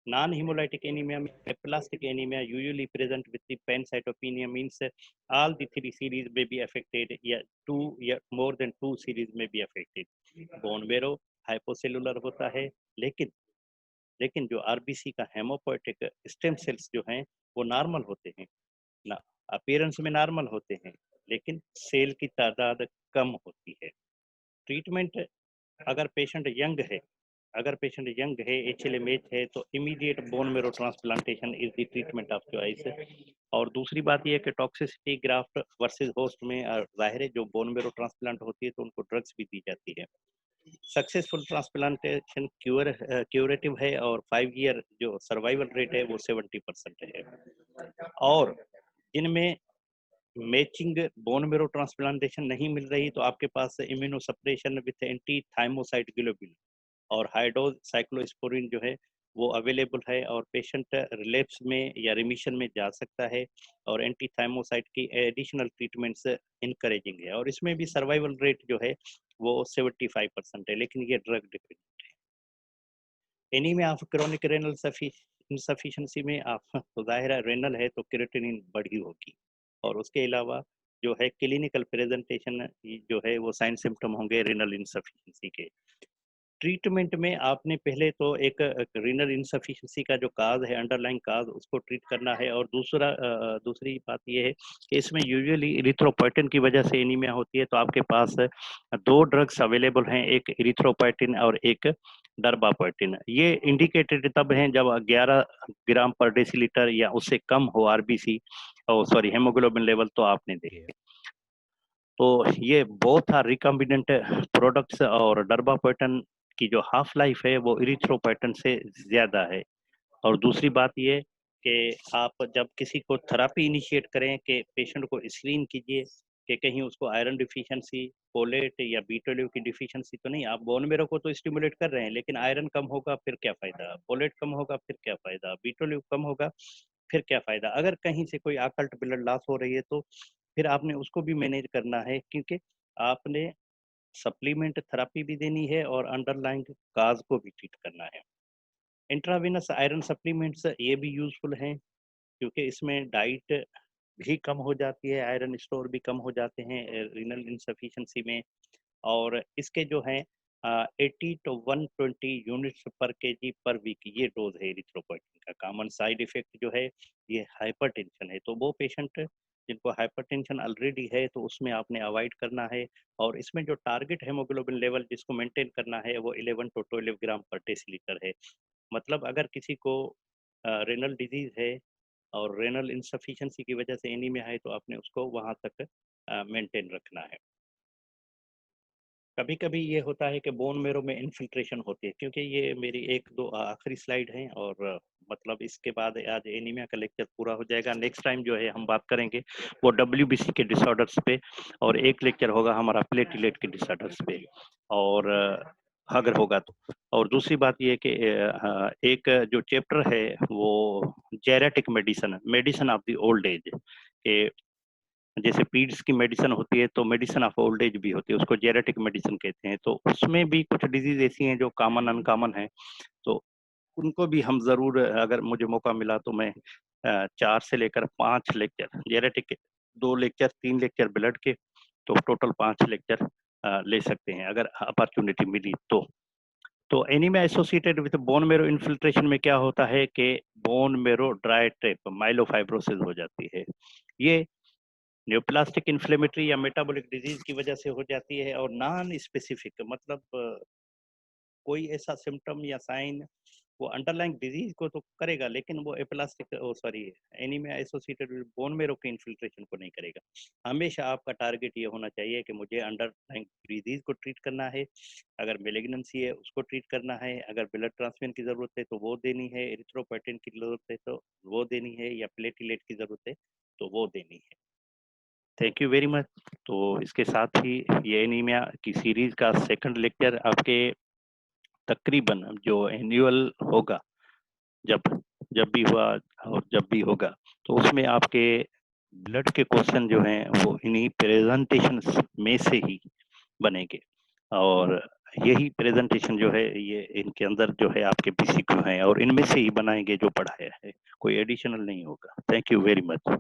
S1: Non-hemolytic anemia, aplastic anemia, usually present with the pancytopenia, means all the three series may be affected. Yeah, more than two series may be affected. Bone marrow hypocellular होता है, लेकिन लेकिन जो RBC का haemopoietic stem cells जो हैं वो normal होते हैं ना, अपीयरेंस में नॉर्मल होते हैं, लेकिन सेल की तादाद कम होती है। ट्रीटमेंट, अगर पेशेंट यंग है, अगर पेशेंट यंग है, एचएलएमएच है, तो immediate bone marrow transplantation is the treatment of choice. और दूसरी बात यह है कि टॉक्सिसिटी ग्राफ्ट वर्सेस होस्ट में जाहिर है, जो बोन मेरो ट्रांसप्लांट होती है तो उनको ड्रग्स भी दी जाती है। सक्सेसफुल ट्रांसप्लांटेशन क्यूरेटिव है और 5 ईयर जो सर्वाइवल रेट है वो 70% है। और जिनमें मैचिंग बोन मेरो ट्रांसप्लांटेशन नहीं मिल रही, तो आपके पास immunosuppression with anti thymocyte globulin और हाई डोज साइक्लोस्पोरिन जो है वो अवेलेबल है, और पेशेंट रिलेप्स में या रिमिशन में जा सकता है। और एंटी थाइमोसाइट की एडिशनल ट्रीटमेंट्स इनकरेजिंग है, और इसमें भी सर्वाइवल रेट जो है वो 75% है, लेकिन ये ड्रग डिपेंडेंट है। Anaemia of chronic renal insufficiency में आप तो जाहिर है रेनल है तो क्रिएटिनिन बढ़ी होगी, और उसके अलावा जो है क्लिनिकल प्रेजेंटेशन जो है वो साइन सिम्टम होंगे रेनल इंसफिशिएंसी के। ट्रीटमेंट में आपने पहले तो एक रीनल इनसफिशिएंसी का जो काज है, अंडरलाइंग काज, उसको ट्रीट करना है। और दूसरी बात ये है कि इसमें यूजुअली इरिथ्रोपोइटिन की वजह से एनीमिया होती है, तो आपके पास दो ड्रग्स अवेलेबल हैं, एक इरिथ्रोपोइटिन और एक डर्बापोइटिन। ये इंडिकेटेड तब हैं जब 11 ग्राम पर डेसीलीटर या उससे कम हो आरबीसी और सॉरी हेमोग्लोबिन लेवल, तो आपने देखे। तो ये बहुत आर रिकम्बिनेंट प्रोडक्ट्स, और डर्बापोइटन की जो हाफ लाइफ है वो इरिथ्रोपोइटन से ज्यादा है। और दूसरी बात ये कि आप जब किसी को थेरेपी इनिशिएट करें कि पेशेंट को स्क्रीन कीजिए कि कहीं उसको आयरन डिफिशिएंसी, फोलेट या बी12 की डिफिशिएंसी तो नहीं। आप बोन मैरो को तो स्टिमुलेट कर रहे हैं, लेकिन आयरन कम होगा फिर क्या फ़ायदा? फोलेट कम होगा फिर क्या फ़ायदा? बी12 कम होगा फिर क्या फ़ायदा? अगर कहीं से कोई अकल्ट ब्लड लॉस हो रही है तो फिर आपने उसको भी मैनेज करना है, क्योंकि आपने सप्लीमेंट थेरेपी भी देनी है और अंडरलाइंग काज़ को भी ट्रीट करना है। इंट्रावेनस आयरन सप्लीमेंट्स ये भी यूज़फुल हैं, क्योंकि इसमें डाइट भी कम हो जाती है, आयरन स्टोर भी कम हो जाते हैं रीनल इनसफिशिएंसी में। और इसके जो हैं 80 टू 120 यूनिट्स पर केजी पर वीक ये डोज़ है एरिथ्रोपोइटिन का। कॉमन साइड इफ़ेक्ट जो है ये हाइपरटेंशन है, तो वो पेशेंट जिनको हाइपरटेंशन ऑलरेडी है तो उसमें आपने अवॉइड करना है। और इसमें जो टारगेट हेमोग्लोबिन लेवल जिसको मेंटेन करना है वो 11 टू 12 ग्राम पर डेसीलीटर है। मतलब अगर किसी को रेनल डिजीज़ है और रेनल इनसफिशिएंसी की वजह से एनीमिया है तो आपने उसको वहाँ तक मेंटेन रखना है। कभी-कभी ये होता है कि बोन मैरो में इन्फिल्ट्रेशन होती है, क्योंकि ये मेरी 1-2 आखिरी स्लाइड हैं और मतलब इसके बाद आज एनीमिया का लेक्चर पूरा हो जाएगा। नेक्स्ट टाइम जो है हम बात करेंगे वो डब्ल्यूबीसी के डिसऑर्डर्स पे, और एक लेक्चर होगा हमारा प्लेटलेट के डिसऑर्डर्स पे, और अगर होगा तो। और दूसरी बात ये है कि एक जो चैप्टर है वो geriatric medicine, medicine of the old age, के जैसे पीड्स की मेडिसिन होती है तो मेडिसिन ऑफ ओल्ड एज भी होती है, उसको जेनेटिक मेडिसिन कहते हैं। तो उसमें भी कुछ डिजीज ऐसी हैं जो कॉमन अनकॉमन है, तो उनको भी हम जरूर, अगर मुझे मौका मिला तो मैं 4 से लेकर 5 लेक्चर जेनेटिक के, 2 लेक्चर 3 लेक्चर ब्लड के, तो टोटल 5 लेक्चर ले सकते हैं अगर अपॉर्चुनिटी मिली तो। तो एनीमिया एसोसिएटेड विद बोन मेरो इन्फिल्ट्रेशन में क्या होता है कि बोन मेरो ड्राई ट्रैप माइलोफाइब्रोसिस हो जाती है। ये न्यूप्लास्टिक इन्फ्लेमेटरी या मेटाबॉलिक डिजीज की वजह से हो जाती है, और नॉन स्पेसिफिक मतलब कोई ऐसा सिम्टम या साइन वो अंडरलाइंग डिजीज को तो करेगा, लेकिन वो aplastic oh sorry anaemia associated with bone marrow के इन्फिल्ट्रेशन को नहीं करेगा। हमेशा आपका टारगेट ये होना चाहिए कि मुझे अंडरलाइंग डिजीज को ट्रीट करना है, अगर मेलिग्नेंसी है उसको ट्रीट करना है, अगर ब्लड ट्रांसफ्यूजन की जरूरत है तो वो देनी है, एरिथ्रोपोइटिन की जरूरत है तो वो देनी है, या प्लेटलेट की जरूरत है तो वो देनी है। Thank you very much. तो इसके साथ ही ये एनीमिया की सीरीज का सेकंड लेक्चर आपके तकरीबन जो एनुअल होगा, जब जब भी हुआ और जब भी होगा, तो उसमें आपके ब्लड के क्वेश्चन जो हैं वो इन्हीं प्रेजेंटेशन में से ही बनेंगे, और यही प्रेजेंटेशन जो है ये इनके अंदर जो है आपके बीसीक्यू हैं और इनमें से ही बनाएंगे जो पढ़ाया है, कोई एडिशनल नहीं होगा। Thank you very much.